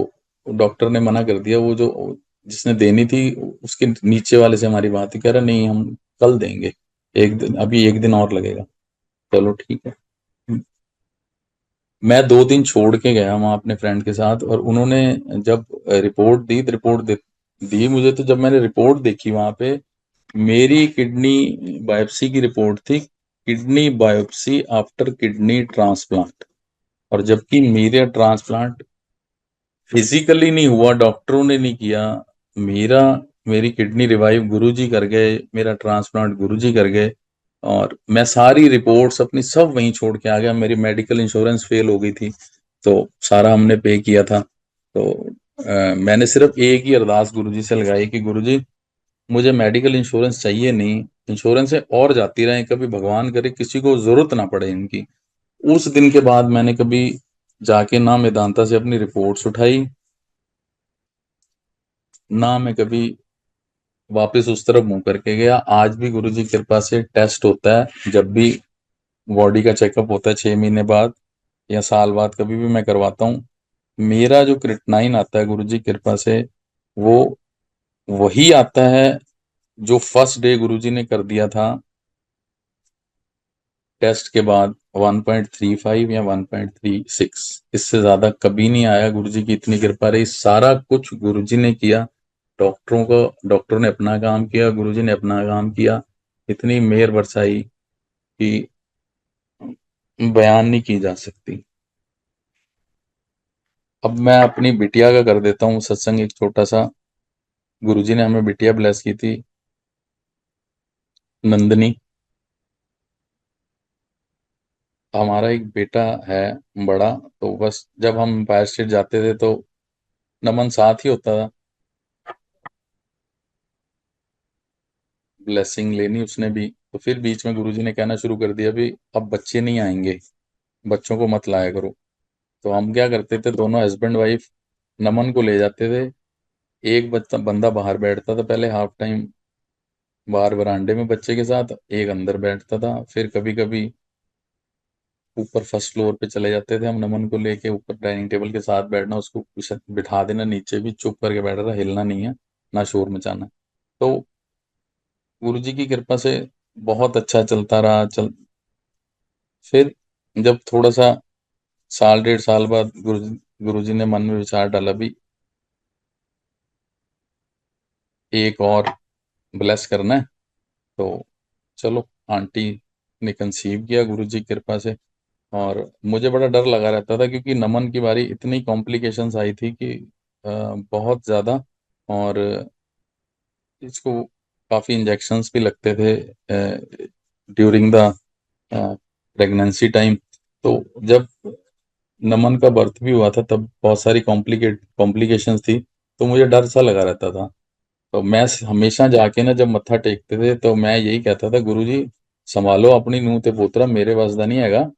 डॉक्टर ने मना कर दिया, वो जो जिसने देनी थी उसके नीचे वाले से हमारी बात ही, कह रहा नहीं हम कल देंगे, एक दिन, अभी एक दिन और लगेगा। चलो ठीक है। मैं 2 दिन छोड़ के गया वहां अपने फ्रेंड के साथ, और उन्होंने जब रिपोर्ट दी तो दी मुझे। तो जब मैंने रिपोर्ट देखी वहां पे, मेरी किडनी बायोप्सी की रिपोर्ट थी, kidney biopsy after kidney transplant. और जबकि मेरा ट्रांसप्लांट फिजिकली नहीं हुआ, डॉक्टरों ने नहीं किया, मेरा मेरी किडनी रिवाइव गुरुजी कर गए, मेरा ट्रांसप्लांट गुरुजी कर गए। और मैं सारी रिपोर्ट्स अपनी सब वहीं छोड़ के आ गया। मेरी मेडिकल इंश्योरेंस फेल हो गई थी, तो सारा हमने पे किया था। तो मैंने सिर्फ एक ही अरदास गुरुजी से लगाई कि गुरुजी मुझे मेडिकल इंश्योरेंस चाहिए नहीं, इंश्योरेंस है और जाती रहे, कभी भगवान करे किसी को जरूरत ना पड़े इनकी। उस दिन के बाद मैंने कभी जाके ना मेदांता से अपनी रिपोर्ट्स उठाई, ना मैं कभी वापस उस तरफ मुंह करके गया। आज भी गुरु जी की कृपा से टेस्ट होता है, जब भी बॉडी का चेकअप होता है 6 महीने बाद या साल बाद, कभी भी मैं करवाता हूँ। मेरा जो क्रिएटिनिन आता है गुरु जी की कृपा से, वो वही आता है जो फर्स्ट डे गुरु जी ने कर दिया था टेस्ट के बाद, 1.35 या 1.36। इससे ज्यादा कभी नहीं आया। गुरु जी की इतनी कृपा रही, सारा कुछ गुरु जी ने किया। डॉक्टरों ने अपना काम किया, गुरु जी ने अपना काम किया। इतनी मेहर बरसाई कि बयान नहीं की जा सकती। अब मैं अपनी बिटिया का कर देता हूँ सत्संग एक छोटा सा। गुरु जी ने हमें बिटिया ब्लेस की थी, नंदनी। हमारा एक बेटा है बड़ा। तो बस जब हम एम्पायर स्टेट जाते थे तो नमन साथ ही होता था, ब्लेसिंग लेनी उसने भी। तो फिर बीच में गुरुजी ने कहना शुरू कर दिया भी अब बच्चे नहीं आएंगे, बच्चों को मत लाया करो। तो हम क्या करते थे, दोनों हस्बैंड वाइफ नमन को ले जाते थे। एक बच्चा बंदा बाहर बैठता था पहले हाफ टाइम, बाहर वरांडे में बच्चे के साथ, एक अंदर बैठता था। फिर कभी कभी ऊपर फर्स्ट फ्लोर पे चले जाते थे हम नमन को लेके, ऊपर डाइनिंग टेबल के साथ बैठना, उसको बिठा देना नीचे भी, चुप करके बैठा रहा, हिलना नहीं है, ना शोर मचाना। तो गुरु जी की कृपा से बहुत अच्छा चलता रहा। फिर जब थोड़ा सा साल 1.5 साल बाद गुरुजी ने मन में विचार डाला भी एक और ब्लेस करना है। तो चलो, आंटी ने कंसीव किया गुरु जी की कृपा से। और मुझे बड़ा डर लगा रहता था क्योंकि नमन की बारी इतनी कॉम्प्लिकेशंस आई थी कि बहुत ज़्यादा। और इसको काफ़ी इंजेक्शंस भी लगते थे ड्यूरिंग द प्रेगनेंसी टाइम। तो जब नमन का बर्थ भी हुआ था तब बहुत सारी कॉम्प्लिकेशंस थी। तो मुझे डर सा लगा रहता था। तो मैं हमेशा जाके ना जब मत्था टेकते थे तो मैं यही कहता था, गुरु जी संभालो अपनी नूह ते पोतरा, मेरे बस ਦਾ नहीं हैगा।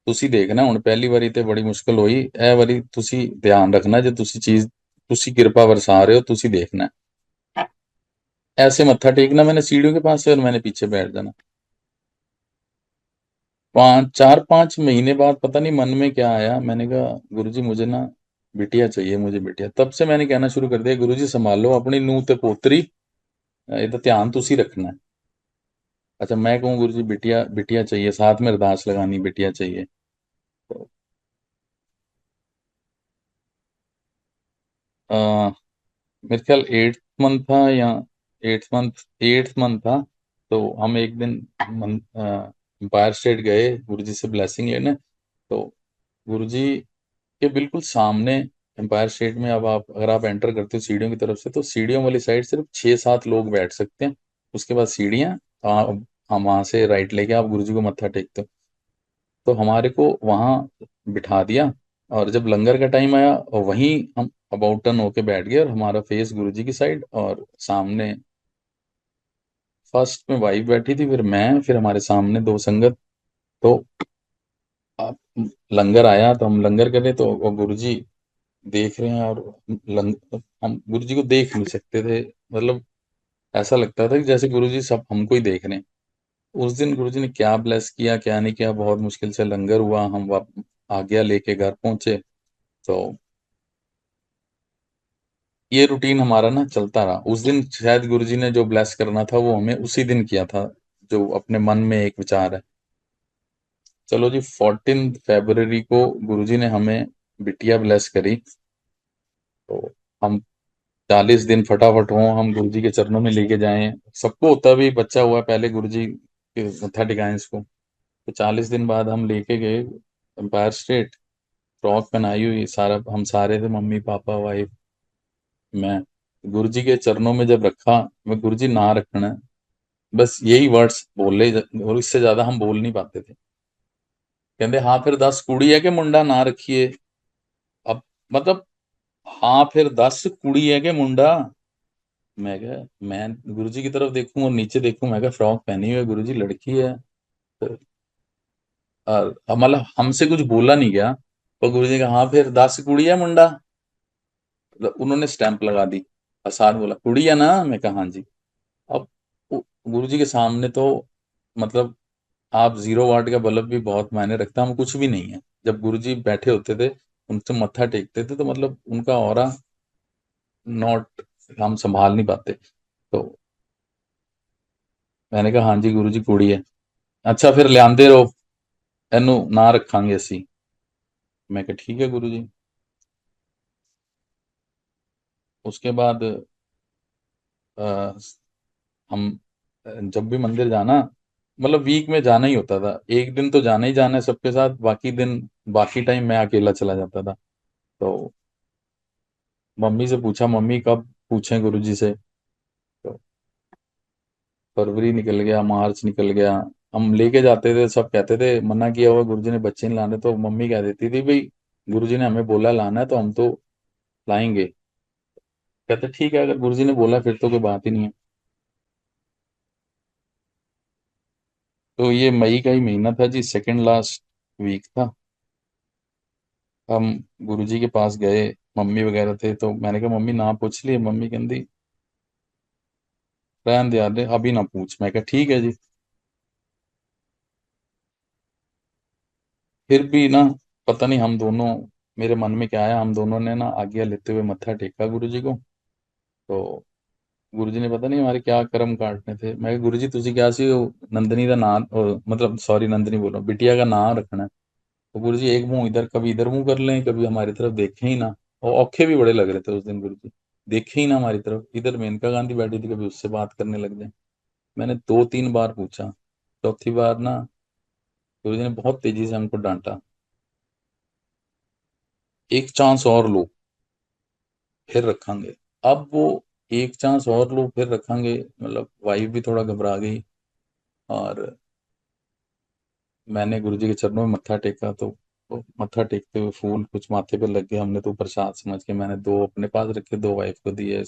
ਤੁਸੀਂ ਦੇਖਣਾ ਹੁਣ ਪਹਿਲੀ ਵਾਰੀ ਤੇ ਬੜੀ ਮੁਸ਼ਕਲ ਹੋਈ, ਇਹ ਵਾਰੀ ਤੁਸੀਂ ਧਿਆਨ ਰੱਖਣਾ ਜੇ ਤੁਸੀਂ ਚੀਜ਼, ਤੁਸੀਂ ਕਿਰਪਾ बरसा रहे हो, ਤੁਸੀਂ देखना है। ऐसे मत्था टेकना मैंने सीढ़ियों के पास से, और मैंने पीछे बैठ जाना। 4-5 महीने बाद पता नहीं मन में क्या आया, मैंने कहा गुरुजी मुझे ना बिटिया चाहिए, मुझे बिटिया। तब से मैंने कहना शुरू कर दिया, गुरुजी संभालो अपनी नूह ते पोतरी, ਇਹਦਾ ध्यान तुसी रखना है। अच्छा मैं कहूँ गुरुजी बिटिया बिटिया चाहिए, साथ में अरदास लगानी बिटिया चाहिए। तो आ, मेरे ख्याल 8th मंथ था, या 8th मंथ था। तो हम एक दिन एम्पायर स्टेट गए गुरुजी से ब्लेसिंग लेने। तो गुरुजी के बिल्कुल सामने एम्पायर स्टेट में, अब आप अगर आप एंटर करते हो सीढ़ियों की तरफ से, तो सीढ़ियों वाली साइड सिर्फ 6-7 लोग बैठ सकते हैं। उसके बाद सीढ़ियाँ, हम वहां से राइट लेके आप गुरुजी को मत्था टेकते हो। तो हमारे को वहां बिठा दिया। और जब लंगर का टाइम आया और वहीं हम अबाउट टर्न होके बैठ गए, और हमारा फेस गुरुजी की साइड, और सामने फर्स्ट में वाइफ बैठी थी, फिर मैं, फिर हमारे सामने दो संगत। तो आप लंगर आया तो हम लंगर कर रहे, तो वो गुरुजी देख रहे हैं, और हम गुरुजी को देख नहीं सकते थे। मतलब ऐसा लगता था कि जैसे गुरुजी सब हमको ही देख रहे हैं। उस दिन गुरुजी ने क्या ब्लेस किया क्या नहीं किया, बहुत मुश्किल से लंगर हुआ, हम आज्ञा लेके घर पहुंचे। तो ये रूटीन हमारा ना चलता रहा। उस दिन शायद गुरुजी ने जो ब्लेस करना था वो हमें उसी दिन किया था, जो अपने मन में एक विचार है। चलो जी, 14 फरवरी को गुरुजी ने हमें बिटिया ब्लेस करी। तो हम 40 दिन फटाफट हो, हम गुरुजी के चरणों में लेके जाएं। सबको होता भी बच्चा हुआ पहले गुरुजी के मत्था टिकाएं इसको। तो 40 दिन बाद हम लेके गए एम्पायर स्टेट, फ्रॉक पहनाई हुई, सारा हम सारे थे, मम्मी पापा वाइफ मैं। गुरुजी के चरणों में जब रखा, मैं गुरुजी ना रखना है, बस यही वर्ड्स बोले, और इससे ज्यादा हम बोल नहीं पाते थे। कहते हाँ फिर 10 कुड़ी है कि मुंडा ना रखिए। अब मतलब, हाँ फिर 10 कुड़ी है कि मुंडा। मैं क्या, मैं गुरुजी की तरफ देखूं और नीचे देखूं, मैं क्या फ्रॉक पहनी हुई है गुरुजी, लड़की है। तो मतलब हमसे कुछ बोला नहीं गया, पर गुरुजी ने कहा हाँ फिर 10 कुड़ी है मुंडा। मतलब उन्होंने स्टैंप लगा दी, और साथ बोला कुड़ी है ना, मैं कहा हाँ जी। अब गुरुजी के सामने तो मतलब, आप 0 वाट का बल्ब भी बहुत मायने रखता, हम कुछ भी नहीं है। जब गुरुजी बैठे होते थे, उनसे मत्था टेकते थे, तो मतलब उनका ऑरा नॉट, हम संभाल नहीं पाते। तो मैंने कहा हाँ जी गुरुजी कुड़ी है। अच्छा फिर लियांदे रहो, एनू ना रखांगे असी। मैं कहा ठीक है गुरुजी। उसके बाद अ, हम जब भी मंदिर जाना, मतलब वीक में जाना ही होता था, एक दिन तो जाना ही जाना है सबके साथ, बाकी दिन, बाकी टाइम मैं अकेला चला जाता था। तो मम्मी से पूछा, मम्मी कब पूछें गुरुजी से। तो फरवरी निकल गया, मार्च निकल गया, हम लेके जाते थे, सब कहते थे मना किया हुआ गुरुजी ने, बच्चे नहीं लाने, तो मम्मी कह देती थी भाई गुरुजी ने हमें बोला लाना है तो हम तो लाएंगे। कहते ठीक है, अगर गुरुजी ने बोला फिर तो कोई बात ही नहीं है। तो ये मई का ही महीना था जी, सेकंड लास्ट वीक था। हम गुरुजी के पास गए, मम्मी वगैरह थे, तो मैंने कहा मम्मी ना पूछ लिए, मम्मी कहती रहन दे यार, अभी ना पूछ। मैं कहा ठीक है जी। फिर भी ना, पता नहीं हम दोनों, मेरे मन में क्या आया, हम दोनों ने ना आज्ञा लेते हुए मत्था टेका गुरुजी को। तो गुरुजी ने पता नहीं हमारे क्या कर्म काटने थे। मैं गुरुजी ਤੁਸੀਂ ਕਿਹਾ ਸੀ ਉਹ नंदनी का नाम, मतलब सॉरी नंदनी बोल रहा हूँ, बिटिया का नाम रखना है। तो गुरुजी एक मुंह इधर, कभी इधर मुंह कर लें, कभी हमारी तरफ देखें ही ना। और औखे भी बड़े लग रहे थे उस दिन गुरुजी, देखे ही ना हमारी तरफ। इधर मेनका गांधी बैठी थी, कभी उससे बात करने लग जाए। मैंने 2-3 बार पूछा, चौथी बार ना गुरुजी ने बहुत तेजी से हमको डांटा, एक चांस और लो फिर रखेंगे। अब वो एक चांस और लो फिर रखेंगे, मतलब वाइफ भी थोड़ा घबरा गई। और मैंने गुरुजी के चरणों में मत्था टेका, तो वो मत्था टेकते हुए फूल कुछ माथे पे लग गए, हमने तो प्रसाद समझ के मैंने 2 अपने पास रखे, 2 वाइफ को दिए।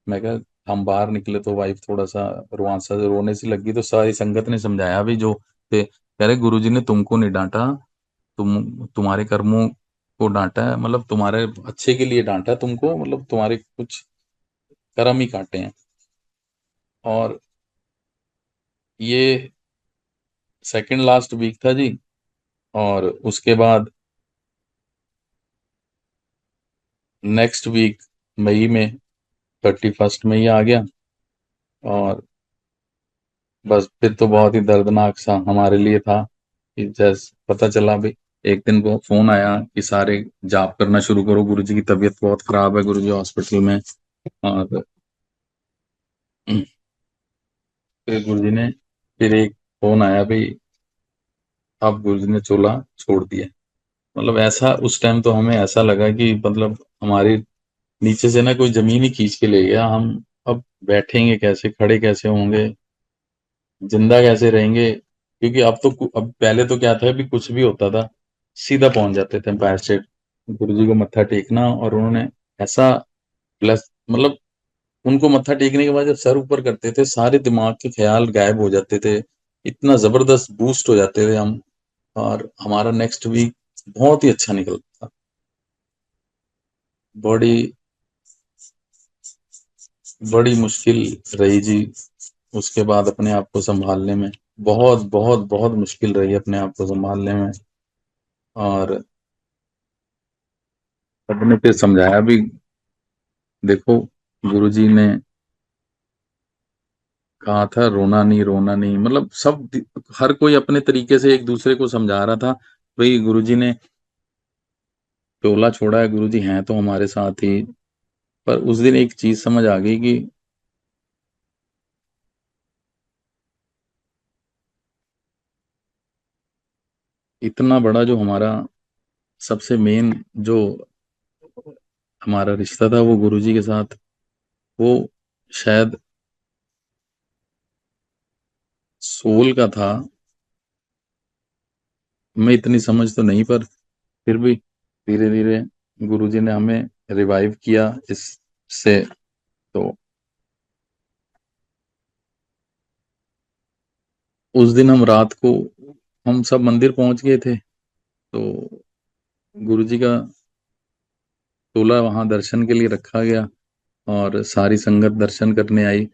मैं कहा, हम बाहर निकले तो वाइफ थोड़ा सा रुआंसा से रोने सी लगी, तो सारी संगत ने समझाया भी जो थे, कह रहे गुरुजी ने तुमको नहीं डांटा, तुम्हारे कर्मों को डांटा है, मतलब तुम्हारे अच्छे के लिए डांटा है तुमको, मतलब तुम्हारे कुछ कर्म ही काटे हैं। और ये सेकंड लास्ट वीक था जी। और उसके बाद नेक्स्ट वीक मई में, 31 मई आ गया। और बस फिर तो बहुत ही दर्दनाक सा हमारे लिए था कि जैसे पता चला भी, एक दिन को फोन आया कि सारे जाप करना शुरू करो, गुरुजी की तबीयत बहुत खराब है, गुरुजी हॉस्पिटल में। और फिर गुरुजी ने, फिर एक फोन आया भी, अब गुरुजी ने चोला छोड़ दिया। मतलब ऐसा उस टाइम तो हमें ऐसा लगा कि मतलब हमारी नीचे से ना कोई जमीन ही खींच के ले गया। हम अब बैठेंगे कैसे, खड़े कैसे होंगे, जिंदा कैसे रहेंगे, क्योंकि अब पहले तो क्या था, अभी कुछ भी होता था सीधा पहुंच जाते थे एम्पायर स्टेट गुरु जी को मत्था टेकना, और उन्होंने ऐसा प्लस मतलब उनको मत्था टेकने के बाद जब सर ऊपर करते थे सारे दिमाग के ख्याल गायब हो जाते थे, इतना जबरदस्त बूस्ट हो जाते थे हम, और हमारा नेक्स्ट वीक बहुत ही अच्छा निकलता था। बड़ी बड़ी मुश्किल रही जी उसके बाद अपने आप को संभालने में, बहुत बहुत बहुत मुश्किल रही अपने आप को संभालने में। और सबने फिर समझाया भी, देखो गुरुजी ने कहा था रोना नहीं रोना नहीं, मतलब हर कोई अपने तरीके से एक दूसरे को समझा रहा था। भाई गुरुजी ने टोला छोड़ा है, गुरुजी हैं तो हमारे साथ ही। पर उस दिन एक चीज समझ आ गई कि इतना बड़ा जो हमारा सबसे मेन जो हमारा रिश्ता था वो गुरुजी के साथ, वो शायद सोल का था। मैं इतनी समझ तो नहीं, पर फिर भी धीरे धीरे गुरुजी ने हमें रिवाइव किया इससे। तो उस दिन हम रात को हम सब मंदिर पहुंच गए थे, तो गुरुजी का टोला वहां दर्शन के लिए रखा गया, और सारी संगत दर्शन करने आई।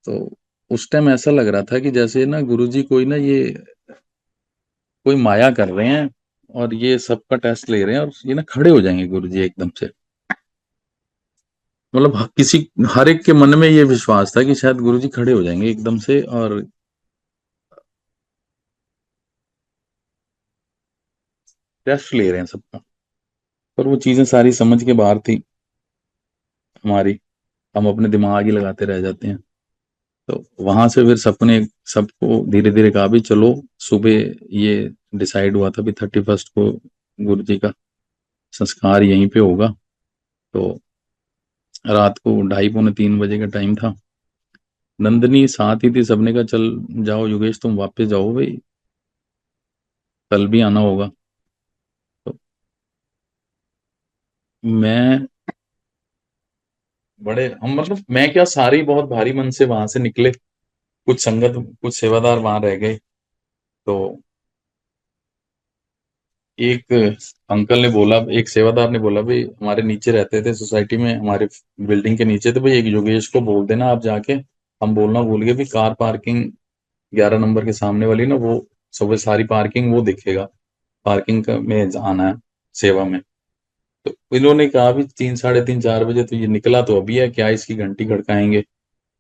तो उस टाइम ऐसा लग रहा था कि जैसे ना गुरुजी कोई ना ये कोई माया कर रहे हैं, और ये सबका टेस्ट ले रहे हैं, और ये ना खड़े हो जाएंगे गुरुजी एकदम से। मतलब किसी हर एक के मन में ये विश्वास था कि शायद गुरुजी खड़े हो जाएंगे एकदम से, और टेस्ट ले रहे हैं सबका। पर वो चीजें सारी समझ के बाहर थी हमारी, हम अपने दिमाग ही लगाते रह जाते हैं। तो वहां से फिर सबने सबको धीरे धीरे कहा भी चलो सुबह, ये डिसाइड हुआ था भी 31st को गुरु जी का संस्कार यहीं पे होगा। तो रात को 2:30 पौने 3 बजे का टाइम था। नंदनी साथ ही थी, सबने कहा चल जाओ योगेश तुम वापस जाओ भाई, कल भी आना होगा। तो मैं बड़े हम मतलब मैं क्या, सारे ही बहुत भारी मन से वहां से निकले। कुछ संगत कुछ सेवादार वहां रह गए। तो एक अंकल ने बोला, एक सेवादार ने बोला भाई, हमारे नीचे रहते थे सोसाइटी में, हमारे बिल्डिंग के नीचे, तो भाई एक योगेश को बोल देना आप जाके, हम बोलना भूल गए भी, कार पार्किंग 11 नंबर के सामने वाली ना, वो सुबह सारी पार्किंग वो देखेगा, पार्किंग का में आना है सेवा में। तो इन्होंने कहा भी 3 साढ़े 3 4 बजे तो ये निकला तो अभी है, क्या इसकी घंटी खड़काएंगे।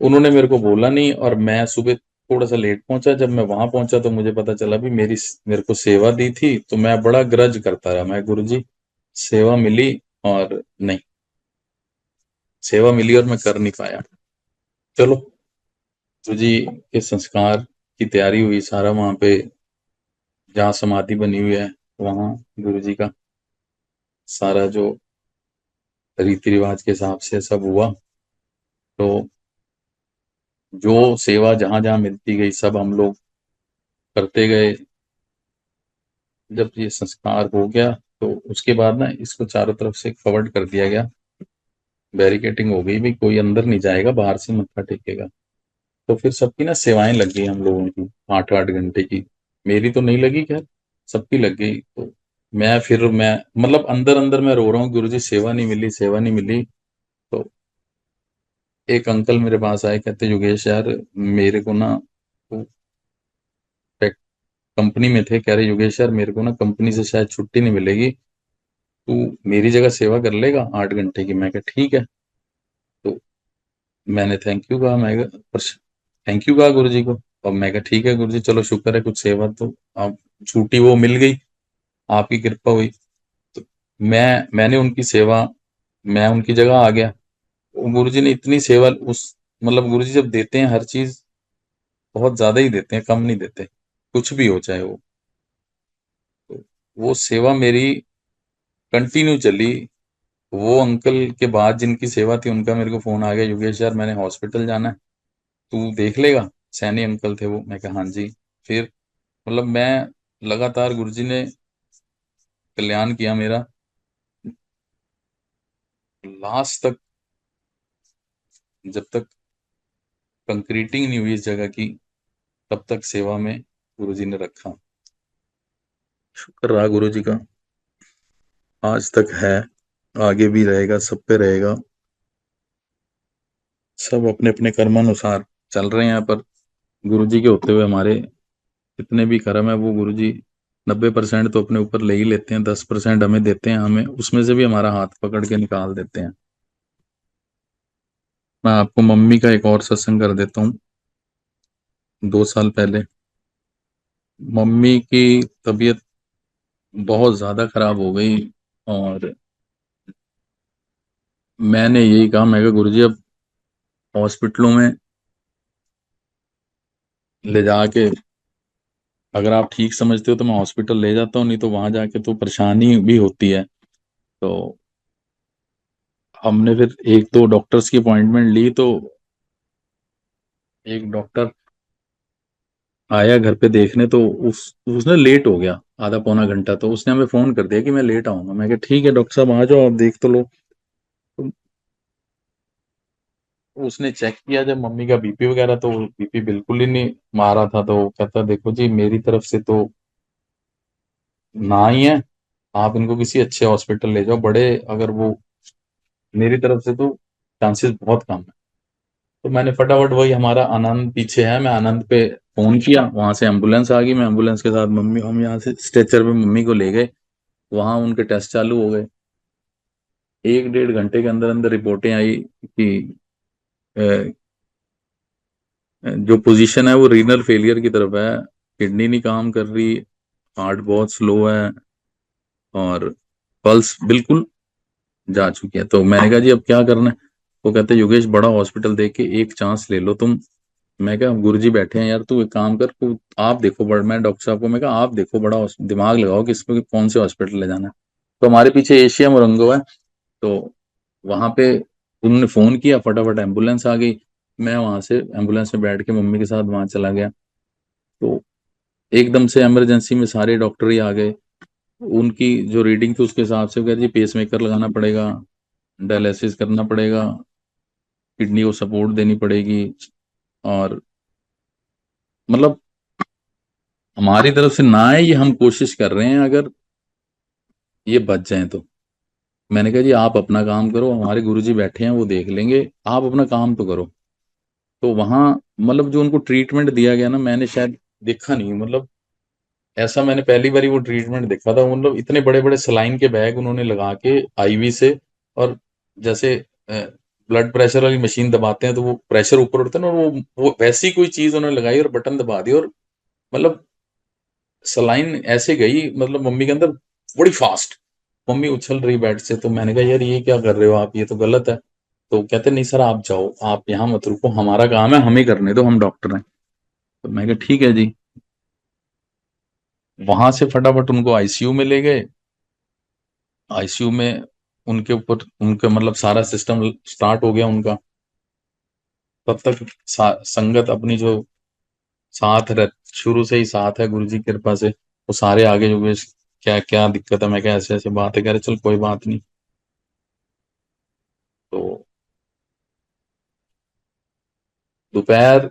उन्होंने मेरे को बोला नहीं, और मैं सुबह थोड़ा सा लेट पहुंचा। जब मैं वहां पहुंचा तो मुझे पता चला भी मेरे को सेवा दी थी, तो मैं बड़ा ग्रज करता रहा, मैं गुरुजी सेवा मिली और नहीं, सेवा मिली और मैं कर नहीं पाया। चलो गुरुजी के संस्कार की तैयारी हुई, सारा वहां पे जहाँ समाधि बनी हुई है वहां गुरुजी का सारा जो रीति रिवाज के हिसाब से सब हुआ। तो जो सेवा जहां जहां मिलती गई सब हम लोग करते गए। जब ये संस्कार हो गया तो उसके बाद ना इसको चारों तरफ से कवर्ड कर दिया गया, बैरिकेटिंग हो गई भी, कोई अंदर नहीं जाएगा, बाहर से मत्था टेकेगा। तो फिर सबकी ना सेवाएं लग गई हम लोगों की, 8 8 घंटे की। मेरी तो नहीं लगी खैर, सबकी लग गई। तो मैं मतलब अंदर अंदर मैं रो रहा हूँ, गुरुजी सेवा नहीं मिली सेवा नहीं मिली। तो एक अंकल मेरे पास आए, कहते योगेश यार मेरे को ना, कंपनी में थे, कह रहे योगेश यार मेरे को ना कंपनी से शायद छुट्टी नहीं मिलेगी, तू मेरी जगह सेवा कर लेगा 8 घंटे की। मैं कहा ठीक है। तो मैंने थैंक यू कहा गुरु जी को। और मैं कहा ठीक है गुरु जी, चलो शुक्र है कुछ सेवा तो आप छुट्टी वो मिल गई, आपकी कृपा हुई। तो मैंने उनकी सेवा, मैं उनकी जगह आ गया। गुरु जी ने इतनी सेवा उस मतलब गुरु जी जब देते हैं हर चीज बहुत ज्यादा ही देते हैं, कम नहीं देते, कुछ भी हो चाहे वो। तो वो सेवा मेरी कंटिन्यू चली। वो अंकल के बाद जिनकी सेवा थी उनका मेरे को फोन आ गया, योगेश यार मैंने हॉस्पिटल जाना है, तू देख लेगा। सैनी अंकल थे वो, मैं कहा हाँ जी। फिर मतलब मैं लगातार गुरुजी ने कल्याण किया मेरा, लास्ट तक, जब तक कंक्रीटिंग नहीं हुई इस जगह की, तब तक सेवा में गुरुजी ने रखा। शुक्र रहा गुरुजी का, आज तक है, आगे भी रहेगा, सब पे रहेगा। सब अपने अपने कर्मानुसार चल रहे हैं, पर गुरुजी के होते हुए हमारे जितने भी कर्म है वो गुरुजी 90% तो अपने ऊपर ले ही लेते हैं, 10% हमें देते हैं, हमें उसमें से भी हमारा हाथ पकड़ के निकाल देते हैं। मैं आपको मम्मी का एक और सत्संग कर देता हूँ। 2 साल पहले मम्मी की तबीयत बहुत ज्यादा खराब हो गई, और मैंने यही कहा, मैं कहा गुरुजी अब हॉस्पिटलों में ले जाके, अगर आप ठीक समझते हो तो मैं हॉस्पिटल ले जाता हूँ, नहीं तो वहां जाके तो परेशानी भी होती है। तो हमने फिर एक दो डॉक्टर्स की अपॉइंटमेंट ली, तो एक डॉक्टर आया घर पे देखने, तो उसने लेट हो गया आधा पौना घंटा, तो उसने हमें फोन कर दिया कि मैं लेट आऊंगा। मैं कहा ठीक है डॉक्टर साहब, आ जाओ, आप देख तो लो। तो उसने चेक किया जब मम्मी का बीपी वगैरह, तो बीपी बिल्कुल ही नहीं मारा था। तो कहता देखो जी, मेरी तरफ से तो ना ही है, आप इनको किसी अच्छे हॉस्पिटल ले जाओ, बड़े, अगर वो, मेरी तरफ से तो चांसेस बहुत कम है। तो मैंने फटाफट, वही हमारा आनंद पीछे है, मैं आनंद पे फोन किया, वहां से एम्बुलेंस आ गई, मैं एम्बुलेंस के साथ मम्मी, हम यहाँ से स्ट्रेचर पे मम्मी को ले गए, वहां उनके टेस्ट चालू हो गए। 1 डेढ़ घंटे के अंदर अंदर रिपोर्टें आई कि अ, जो पोजीशन है वो रीनल फेलियर की तरफ है, किडनी नहीं काम कर रही, हार्ट बहुत स्लो है, और पल्स बिल्कुल जा चुकी है। तो मैंने कहा जी अब क्या करना है? वो कहते योगेश, बड़ा हॉस्पिटल देख के एक चांस ले लो तुम। मैं कहा गुरुजी बैठे हैं यार, तू एक काम कर, तू आप देखो, बड़ा, मैं डॉक्टर साहब को मैं कहा आप देखो, बड़ा दिमाग लगाओ कि इसमें कौन से हॉस्पिटल ले जाना है। तो हमारे पीछे एशिया मोरंगो है, तो वहां पे उन्होंने फोन किया, फटाफट एम्बुलेंस आ गई। मैं वहां से एम्बुलेंस में बैठ के मम्मी के साथ वहां चला गया। तो एकदम से इमरजेंसी में सारे डॉक्टर ही आ गए। उनकी जो रीडिंग थी उसके हिसाब से वो कह रही पेस मेकर लगाना पड़ेगा, डायलिसिस करना पड़ेगा, किडनी को सपोर्ट देनी पड़ेगी, और मतलब हमारी तरफ से ना है, ये हम कोशिश कर रहे हैं अगर ये बच जाए तो। मैंने कहा जी आप अपना काम करो, हमारे गुरुजी बैठे हैं वो देख लेंगे, आप अपना काम तो करो। तो वहां मतलब जो उनको ट्रीटमेंट दिया गया ना, मैंने शायद देखा नहीं, मतलब ऐसा मैंने पहली बार ही वो ट्रीटमेंट देखा था। मतलब इतने बड़े बड़े सलाइन के बैग उन्होंने लगा के आईवी से, और जैसे ब्लड प्रेशर वाली मशीन दबाते हैं तो वो प्रेशर ऊपर उठता है ना, और वो वैसी कोई चीज उन्होंने लगाई और बटन दबा दिया, और मतलब सलाइन ऐसे गई मतलब मम्मी के अंदर बड़ी फास्ट। मम्मी उछल रही बेड से, तो मैंने कहा यार ये क्या कर रहे हो आप, ये तो गलत है। तो कहते नहीं सर आप जाओ, आप यहाँ मत रुको, हमारा काम है, हमें करने दो, हम डॉक्टर हैं। तो मैं कहा ठीक है जी। वहां से फटाफट उनको आईसीयू में ले गए। आईसीयू में उनके ऊपर उनका मतलब सारा सिस्टम स्टार्ट हो गया उनका। तब तक संगत अपनी जो साथ रह, शुरू से ही साथ है गुरु जी की कृपा से, वो सारे आगे जो भी क्या क्या दिक्कत है, मैं क्या ऐसे ऐसे बात है, कह रहे चल कोई बात नहीं। तो दोपहर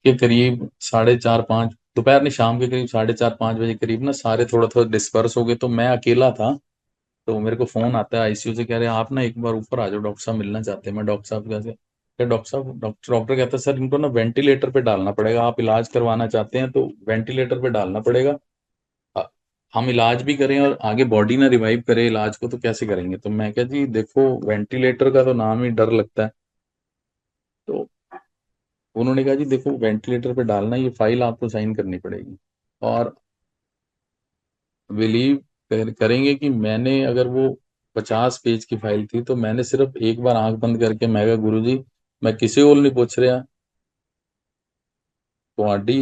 के करीब 4:30 5, दोपहर नहीं शाम के करीब 4:30 5 बजे करीब ना सारे थोड़ा थोड़ा डिस्पर्स हो गए, तो मैं अकेला था। तो मेरे को फोन आता है आईसीयू से, कह रहे हैं आप ना एक बार ऊपर आ जाओ, डॉक्टर साहब मिलना चाहते हैं। मैं डॉक्टर साहब कैसे, डॉक्टर साहब, डॉक्टर कहता है सर इनको ना वेंटिलेटर पे डालना पड़ेगा, आप इलाज करवाना चाहते हैं तो वेंटिलेटर पे डालना पड़ेगा। अ, हम इलाज भी करें और आगे बॉडी ना रिवाइव करे इलाज को, तो कैसे करेंगे? तो मैं क्या जी देखो, वेंटिलेटर का तो नाम ही डर लगता है। तो उन्होंने कहा जी देखो वेंटिलेटर पे डालना, ये फाइल आपको साइन करनी पड़ेगी। और बिलीव करेंगे कि मैंने, अगर वो 50 पेज की फाइल थी, तो मैंने सिर्फ एक बार आंख बंद करके मैं कहा गुरु जी, मैं किसी को नहीं पूछ रहा, ਤੁਹਾਡੀ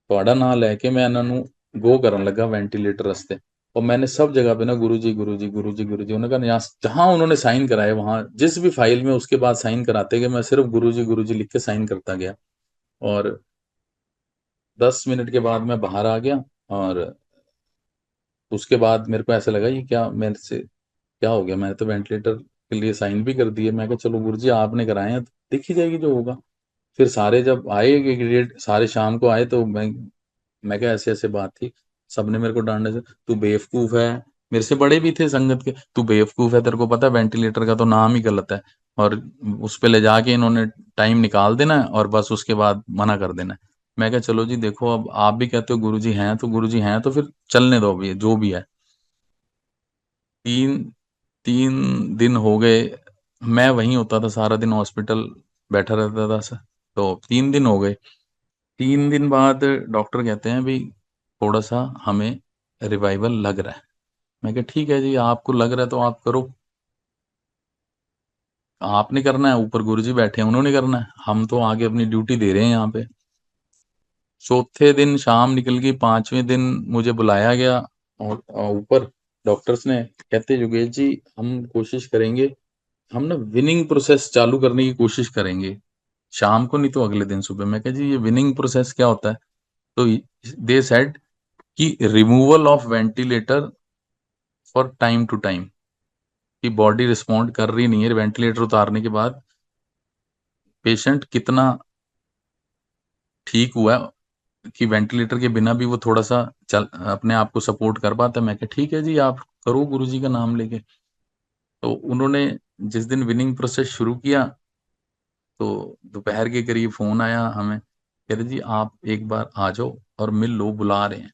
ਤੁਹਾਡਾ ਨਾਂ ਲੈ ਕੇ मैं इन्हों गो करन लगा वेंटिलेटर रस्ते। और मैंने सब जगह पे ना गुरु जी गुरु जी गुरु जी गुरु जी, उन्होंने कहा यहाँ जहां उन्होंने साइन कराए, वहां जिस भी फाइल में उसके बाद साइन कराते गए, मैं सिर्फ गुरु जी लिख के साइन करता गया। और 10 मिनट के बाद मैं बाहर आ गया, और उसके बाद मेरे को ऐसा लगा ये क्या मेरे से क्या हो गया, मैंने तो वेंटिलेटर के लिए साइन भी कर दिए। मैं कहा चलो गुरुजी आपने कराए हैं तो देखी जाएगी जो होगा। फिर सारे जब आए, एक सारे शाम को आए, तो मैं क्या ऐसे ऐसे बात थी। सबने मेरे को डांटा से, तू बेवकूफ है। मेरे से बड़े भी थे संगत के, तू बेवकूफ है, तेरे को पता है वेंटिलेटर का तो नाम ही गलत है, और उस पे ले जाके इन्होंने टाइम निकाल देना है और बस उसके बाद मना कर देना है। मैं क्या चलो जी देखो, अब आप भी कहते हो गुरुजी हैं तो गुरुजी हैं, तो फिर चलने दो अभी जो भी है। 3 3 दिन हो गए, मैं वहीं होता था सारा दिन, हॉस्पिटल बैठा रहता था सर। तो 3 दिन हो गए। 3 दिन बाद डॉक्टर कहते हैं भाई थोड़ा सा हमें रिवाइवल लग रहा है। मैं कहा ठीक है जी, आपको लग रहा है तो आप करो, आपने करना है, ऊपर गुरुजी बैठे हैं उन्होंने करना है, हम तो आगे अपनी ड्यूटी दे रहे हैं यहाँ पे। चौथे दिन शाम निकल गई, 5वें दिन मुझे बुलाया गया और ऊपर डॉक्टर्स ने, कहते योगेश जी हम कोशिश करेंगे, हम ना विनिंग प्रोसेस चालू करने की कोशिश करेंगे शाम को, नहीं तो अगले दिन सुबह। मैं कहा जी ये विनिंग प्रोसेस क्या होता है? तो दे सेड कि removal of ventilator for time to time, कि बॉडी रिस्पॉन्ड कर रही नहीं है वेंटिलेटर उतारने के बाद, पेशेंट कितना ठीक हुआ है कि वेंटिलेटर के बिना भी वो थोड़ा सा चल अपने आप को सपोर्ट कर पाता है। मैं कहा ठीक है जी आप करो गुरुजी का नाम लेके। तो उन्होंने जिस दिन विनिंग प्रोसेस शुरू किया, तो दोपहर के करीब फोन आया हमें, कह रहे जी आप एक बार आ जाओ और मिल लो, बुला रहे हैं।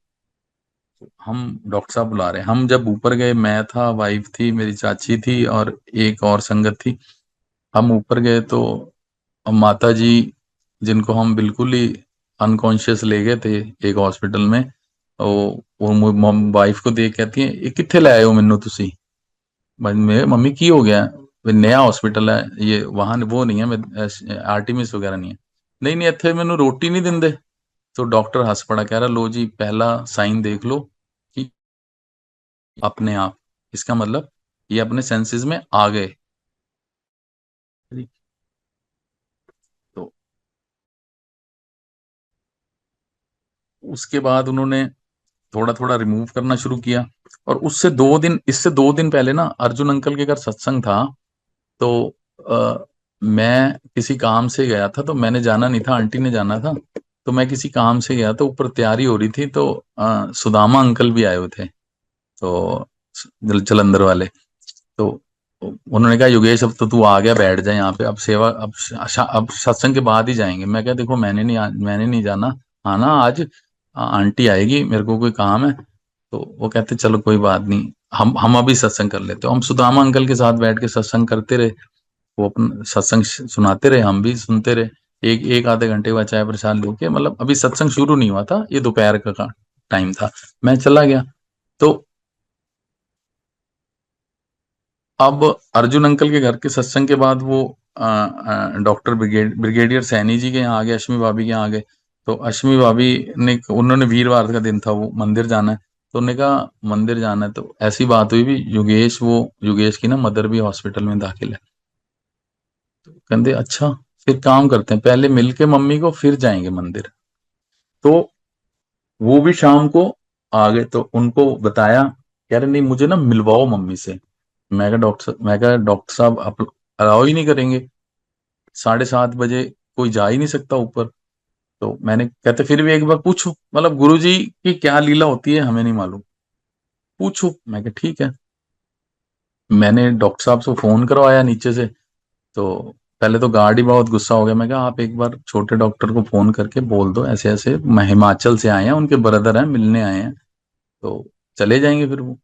तो हम डॉक्टर साहब बुला रहे हैं। हम जब ऊपर गए, मैं था, वाइफ थी, मेरी चाची थी और एक और संगत थी। हम ऊपर गए तो माता जी, जिनको हम बिल्कुल ही अनकॉन्शियस ले गए थे एक हॉस्पिटल में, वो वाइफ को देख कहती है ये कित्थे ले आए हो मैनू तुसी? मैं मम्मी की हो गया? भी नया हॉस्पिटल है ये, वहां वो नहीं है, मैं आर्टिमिस वगैरह नहीं है। नहीं नहीं इत्थे मैनू रोटी नहीं दिंदे। तो डॉक्टर हंस पड़ा, कह रहा लो जी पहला साइन देख लो कि अपने आप, इसका मतलब ये अपने सेंसेस में आ गए। तो उसके बाद उन्होंने थोड़ा थोड़ा रिमूव करना शुरू किया। और इससे 2 दिन पहले ना अर्जुन अंकल के घर सत्संग था। तो मैं किसी काम से गया था, तो मैंने जाना नहीं था, आंटी ने जाना था। तो मैं किसी काम से गया, तो ऊपर तैयारी हो रही थी, तो सुदामा अंकल भी आए हुए थे, तो जलंधर वाले। तो उन्होंने कहा योगेश अब तो तू आ गया, बैठ जा यहाँ पे, अब सेवा अब सत्संग के बाद ही जाएंगे। मैं क्या देखो मैंने नहीं जाना, आना आज, आंटी आएगी, मेरे को कोई काम है। तो वो कहते चलो कोई बात नहीं, हम अभी सत्संग कर लेते हो। हम सुदामा अंकल के साथ बैठ के सत्संग करते रहे, वो अपन सत्संग सुनाते रहे, हम भी सुनते रहे। एक एक आधे घंटे बाद चाय प्रसाद लेके, मतलब अभी सत्संग शुरू नहीं हुआ था, ये दोपहर का टाइम था। मैं चला गया। तो अब अर्जुन अंकल के घर के सत्संग के बाद वो डॉक्टर ब्रिगेडियर सैनी जी के यहाँ आ गए, अश्मी भाभी के यहाँ आ गए। तो अश्मी भाभी ने, उन्होंने वीरवार का दिन था, वो मंदिर जाना है। तो उन्होंने कहा मंदिर जाना है, तो ऐसी बात हुई भी, योगेश की ना मदर भी हॉस्पिटल में दाखिल है। तो कहते अच्छा, फिर काम करते हैं, पहले मिलके मम्मी को फिर जाएंगे मंदिर। तो वो भी शाम को आ गए, तो उनको बताया, कह रहे नहीं मुझे ना मिलवाओ मम्मी से। मैं कहा डॉक्टर साहब आप अलाउ ही नहीं करेंगे, 7:30 बजे कोई जा ही नहीं सकता ऊपर। तो मैंने कहते फिर भी एक बार पूछो, मतलब गुरुजी की क्या लीला होती है हमें नहीं मालूम, पूछो। मैं कहा ठीक है। मैंने डॉक्टर साहब से फोन करवाया नीचे से। तो पहले तो गार्ड ही बहुत गुस्सा हो गया। मैं कहा आप एक बार छोटे डॉक्टर को फोन करके बोल दो ऐसे ऐसे, मैं हिमाचल से आए हैं, उनके ब्रदर हैं, मिलने आए हैं, तो चले जाएंगे फिर वो।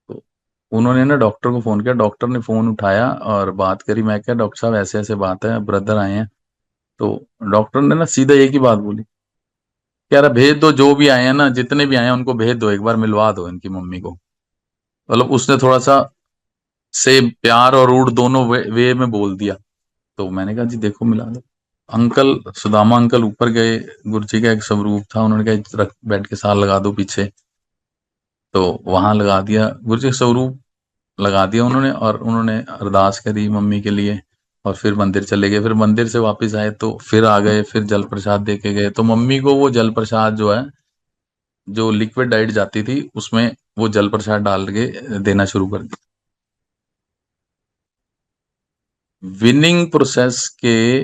तो उन्होंने ना डॉक्टर को फोन किया, डॉक्टर ने फोन उठाया और बात करी। मैं क्या डॉक्टर साहब ऐसे ऐसे बात है, ब्रदर आए हैं। तो डॉक्टर ने ना सीधा एक ही बात बोली, कह रहा भेज दो जो भी आए हैं ना, जितने भी आए हैं उनको भेज दो, एक बार मिलवा दो इनकी मम्मी को। मतलब उसने थोड़ा सा से प्यार और रूड दोनों वे में बोल दिया। तो मैंने कहा जी देखो मिला दो। अंकल सुदामा अंकल ऊपर गए, गुरु जी का एक स्वरूप था, उन्होंने कहा रख बैठ के साल लगा दो पीछे। तो वहां लगा दिया, गुरु जी का स्वरूप लगा दिया उन्होंने, और उन्होंने अरदास करी मम्मी के लिए। और फिर मंदिर चले गए, फिर मंदिर से वापस आए तो फिर आ गए, फिर जल प्रसाद दे के गए। तो मम्मी को वो जल प्रसाद जो है, जो लिक्विड डाइट जाती थी उसमें वो जल प्रसाद डाल के देना शुरू कर दिया। विनिंग प्रोसेस के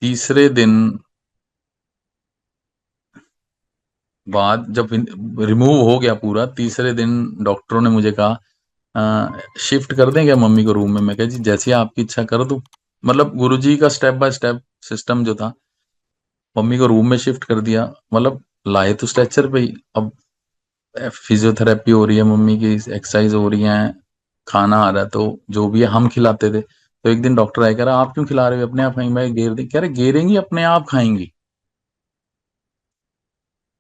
तीसरे दिन बाद, जब रिमूव हो गया पूरा, तीसरे दिन डॉक्टरों ने मुझे कहा शिफ्ट कर दें क्या मम्मी को रूम में। मैं कहा जी जैसी आपकी इच्छा कर दूं। मतलब गुरुजी का स्टेप बाय स्टेप सिस्टम जो था, मम्मी को रूम में शिफ्ट कर दिया। मतलब लाए तो स्ट्रेचर पे ही। अब फिजियोथेरेपी हो रही है, मम्मी की एक्सरसाइज हो रही है, खाना आ रहा है, तो जो भी है हम खिलाते थे। तो एक दिन डॉक्टर आया, कह रहा आप क्यों खिला रहे हो, अपने आप खाएंगे। मैं गेर दी, कह रहे गेरेंगी अपने आप खाएंगी।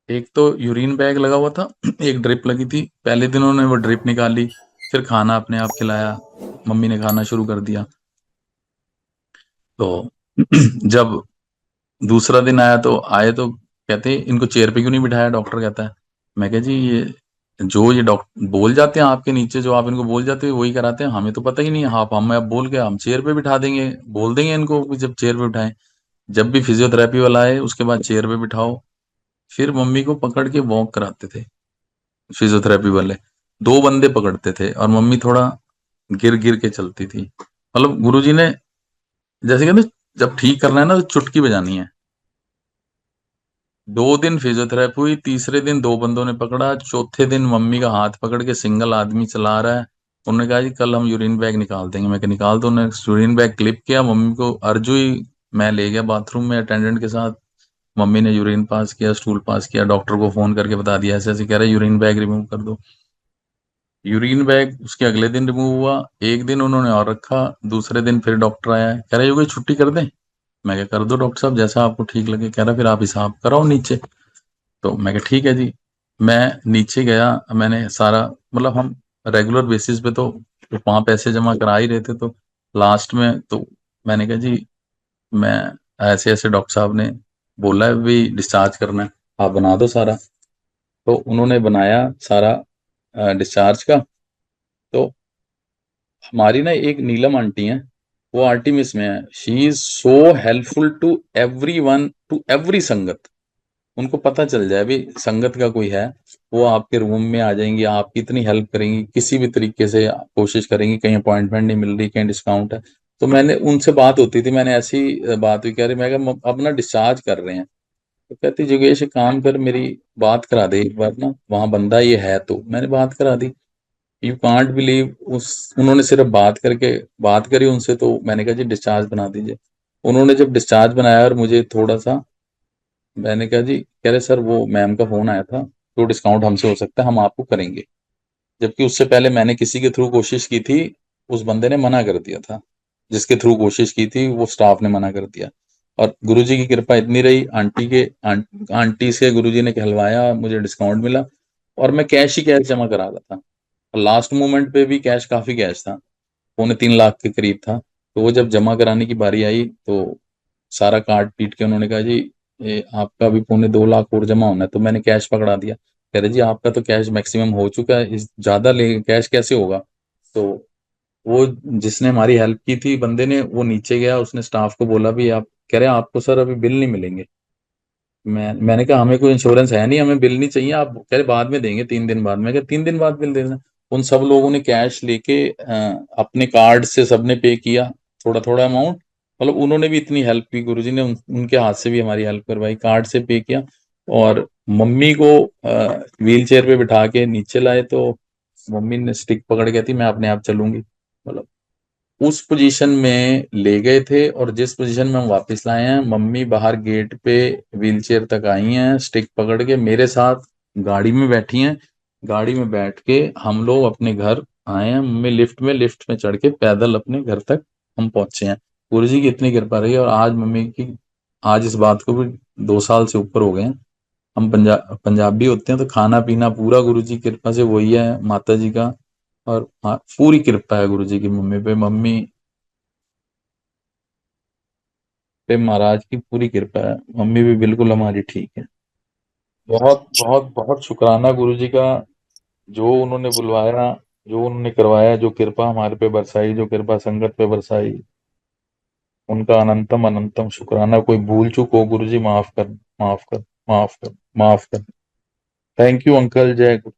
एक तो यूरिन बैग लगा हुआ था, एक ड्रिप लगी थी। पहले दिन उन्होंने वो ड्रिप निकाली, फिर खाना अपने आप खिलाया, मम्मी ने खाना शुरू कर दिया। तो जब दूसरा दिन आया तो आए तो कहते इनको चेयर पे क्यों नहीं बिठाया, डॉक्टर कहता है। मैं कहा जी ये डॉक्टर बोल जाते हैं आपके नीचे, जो आप इनको बोल जाते हो वही कराते हैं, हमें तो पता ही नहीं है। आप हमें अब बोल के हम चेयर पे बिठा देंगे, बोल देंगे इनको कि जब चेयर पे बिठाएं। जब भी फिजियोथेरेपी वाला आए उसके बाद चेयर पे बिठाओ। फिर मम्मी को पकड़ के वॉक कराते थे फिजियोथेरेपी वाले। दो बंदे पकड़ते थे और मम्मी थोड़ा गिर गिर के चलती थी। मतलब गुरुजी ने जैसे कहते हैं, जब ठीक करना है ना तो चुटकी बजानी है। 2 दिन फिजियोथेरेपी हुई, तीसरे दिन दो बंदों ने पकड़ा, चौथे दिन मम्मी का हाथ पकड़ के सिंगल आदमी चला रहा है। उन्होंने कहा जी कल हम यूरिन बैग निकाल देंगे। मैं कहा निकाल दो। उन्होंने यूरिन बैग क्लिप किया, मम्मी को अर्जु ही मैं ले गया बाथरूम में अटेंडेंट के साथ। मम्मी ने यूरिन पास किया, स्टूल पास किया, डॉक्टर को फोन करके बता दिया ऐसे ऐसे कह रहे यूरिन बैग रिमूव कर दो। यूरिन बैग उसके अगले दिन रिमूव हुआ। एक दिन उन्होंने और रखा, दूसरे दिन फिर डॉक्टर आया, कह रहा ये कोई छुट्टी कर दें। मैं क्या कर दो डॉक्टर साहब जैसा आपको ठीक लगे। कह रहा फिर आप हिसाब कराओ नीचे। तो मैं कहा ठीक है जी। मैं नीचे गया, मैंने सारा, मतलब हम रेगुलर बेसिस पे तो वहाँ पैसे जमा करा ही रहे थे। तो लास्ट में तो मैंने कहा जी मैं ऐसे ऐसे डॉक्टर साहब ने बोला है भी डिस्चार्ज करना है, आप बना दो सारा। तो उन्होंने बनाया सारा डिस्चार्ज का। तो हमारी ना एक नीलम आंटी हैं, वो आर्टिमिस में है। She is so helpful to every one, to every sangat. उनको पता चल जाए भी संगत का कोई है, वो आपके रूम में आ जाएंगी, आपकी इतनी हेल्प करेंगी, किसी भी तरीके से कोशिश करेंगी। कहीं अपॉइंटमेंट नहीं मिल रही, कहीं डिस्काउंट है। तो मैंने उनसे बात होती थी, मैंने ऐसी बात हुई, कह रही मैं कहा, अपना डिस्चार्ज कर रहे हैं। तो कहती जोगेश एक काम कर, मेरी बात करा दे एक बार ना, वहां बंदा ये है। तो मैंने बात करा दी। यू कांट बिलीव, उस उन्होंने सिर्फ बात करी उनसे। तो मैंने कहा जी डिस्चार्ज बना दीजिए। उन्होंने जब डिस्चार्ज बनाया और मुझे थोड़ा सा, मैंने कहा जी, कह रहे सर वो मैम का फोन आया था, तो डिस्काउंट हमसे हो सकता है, हम आपको करेंगे। जबकि उससे पहले मैंने किसी के थ्रू कोशिश की थी, उस बंदे ने मना कर दिया था। जिसके थ्रू कोशिश की थी वो स्टाफ ने मना कर दिया। और गुरुजी की कृपा इतनी रही, आंटी से गुरुजी ने कहलवाया, मुझे डिस्काउंट मिला। और मैं कैश ही कैश जमा करा रहा था। और लास्ट मोमेंट पे भी कैश, काफी कैश था, 2.25 लाख के करीब था। तो वो जब जमा कराने की बारी आई तो सारा काट पीट के उन्होंने कहा जी ये आपका अभी 2.25 लाख और जमा होना है। तो मैंने कैश पकड़ा दिया। कह रहे जी आपका तो कैश मैक्सिमम हो चुका है, इस ज्यादा ले कैश कैसे होगा। तो वो जिसने हमारी हेल्प की थी बंदे ने, वो नीचे गया, उसने स्टाफ को बोला भी आप, कह रहे आपको सर अभी बिल नहीं मिलेंगे। मैंने कहा हमें कोई इंश्योरेंस है नहीं, हमें बिल नहीं चाहिए। आप कह रहे बाद में देंगे 3 दिन बाद। मैं कहा 3 दिन बाद बिल देना। उन सब लोगों ने कैश लेके अपने कार्ड से सबने पे किया, थोड़ा थोड़ा अमाउंट। मतलब उन्होंने भी इतनी हेल्प की, गुरुजी ने उनके हाथ से भी हमारी हेल्प करवाई, कार्ड से पे किया। और मम्मी को व्हील चेयर पे बिठा के नीचे लाए। तो मम्मी ने स्टिक पकड़ के थी, मैं अपने आप चलूंगी। मतलब उस पोजीशन में ले गए थे, और जिस पोजीशन में हम वापस लाए हैं, मम्मी बाहर गेट पे व्हील चेयर तक आई हैं स्टिक पकड़ के, मेरे साथ गाड़ी में बैठी हैं। गाड़ी में बैठ के हम लोग अपने घर आए हैं। मम्मी लिफ्ट में चढ़ के पैदल अपने घर तक हम पहुंचे हैं। गुरु जी की इतनी कृपा रही। और आज मम्मी की, आज इस बात को भी 2 साल से ऊपर हो गए हैं। हम पंजाबी होते हैं तो खाना पीना पूरा गुरु जी की कृपा से वही है, माता जी का। और हाँ, पूरी कृपा है गुरु जी की मम्मी पे। मम्मी पे महाराज की पूरी कृपा है, मम्मी भी बिल्कुल हमारी ठीक है। बहुत बहुत बहुत शुक्राना गुरु जी का, जो उन्होंने बुलवाया, जो उन्होंने करवाया, जो कृपा हमारे पे बरसाई, जो कृपा संगत पे बरसाई। उनका अनंतम अनंतम शुक्राना। कोई भूल चूक हो गुरु जी माफ कर, माफ कर, माफ कर, माफ कर। थैंक यू अंकल, जय गुरु।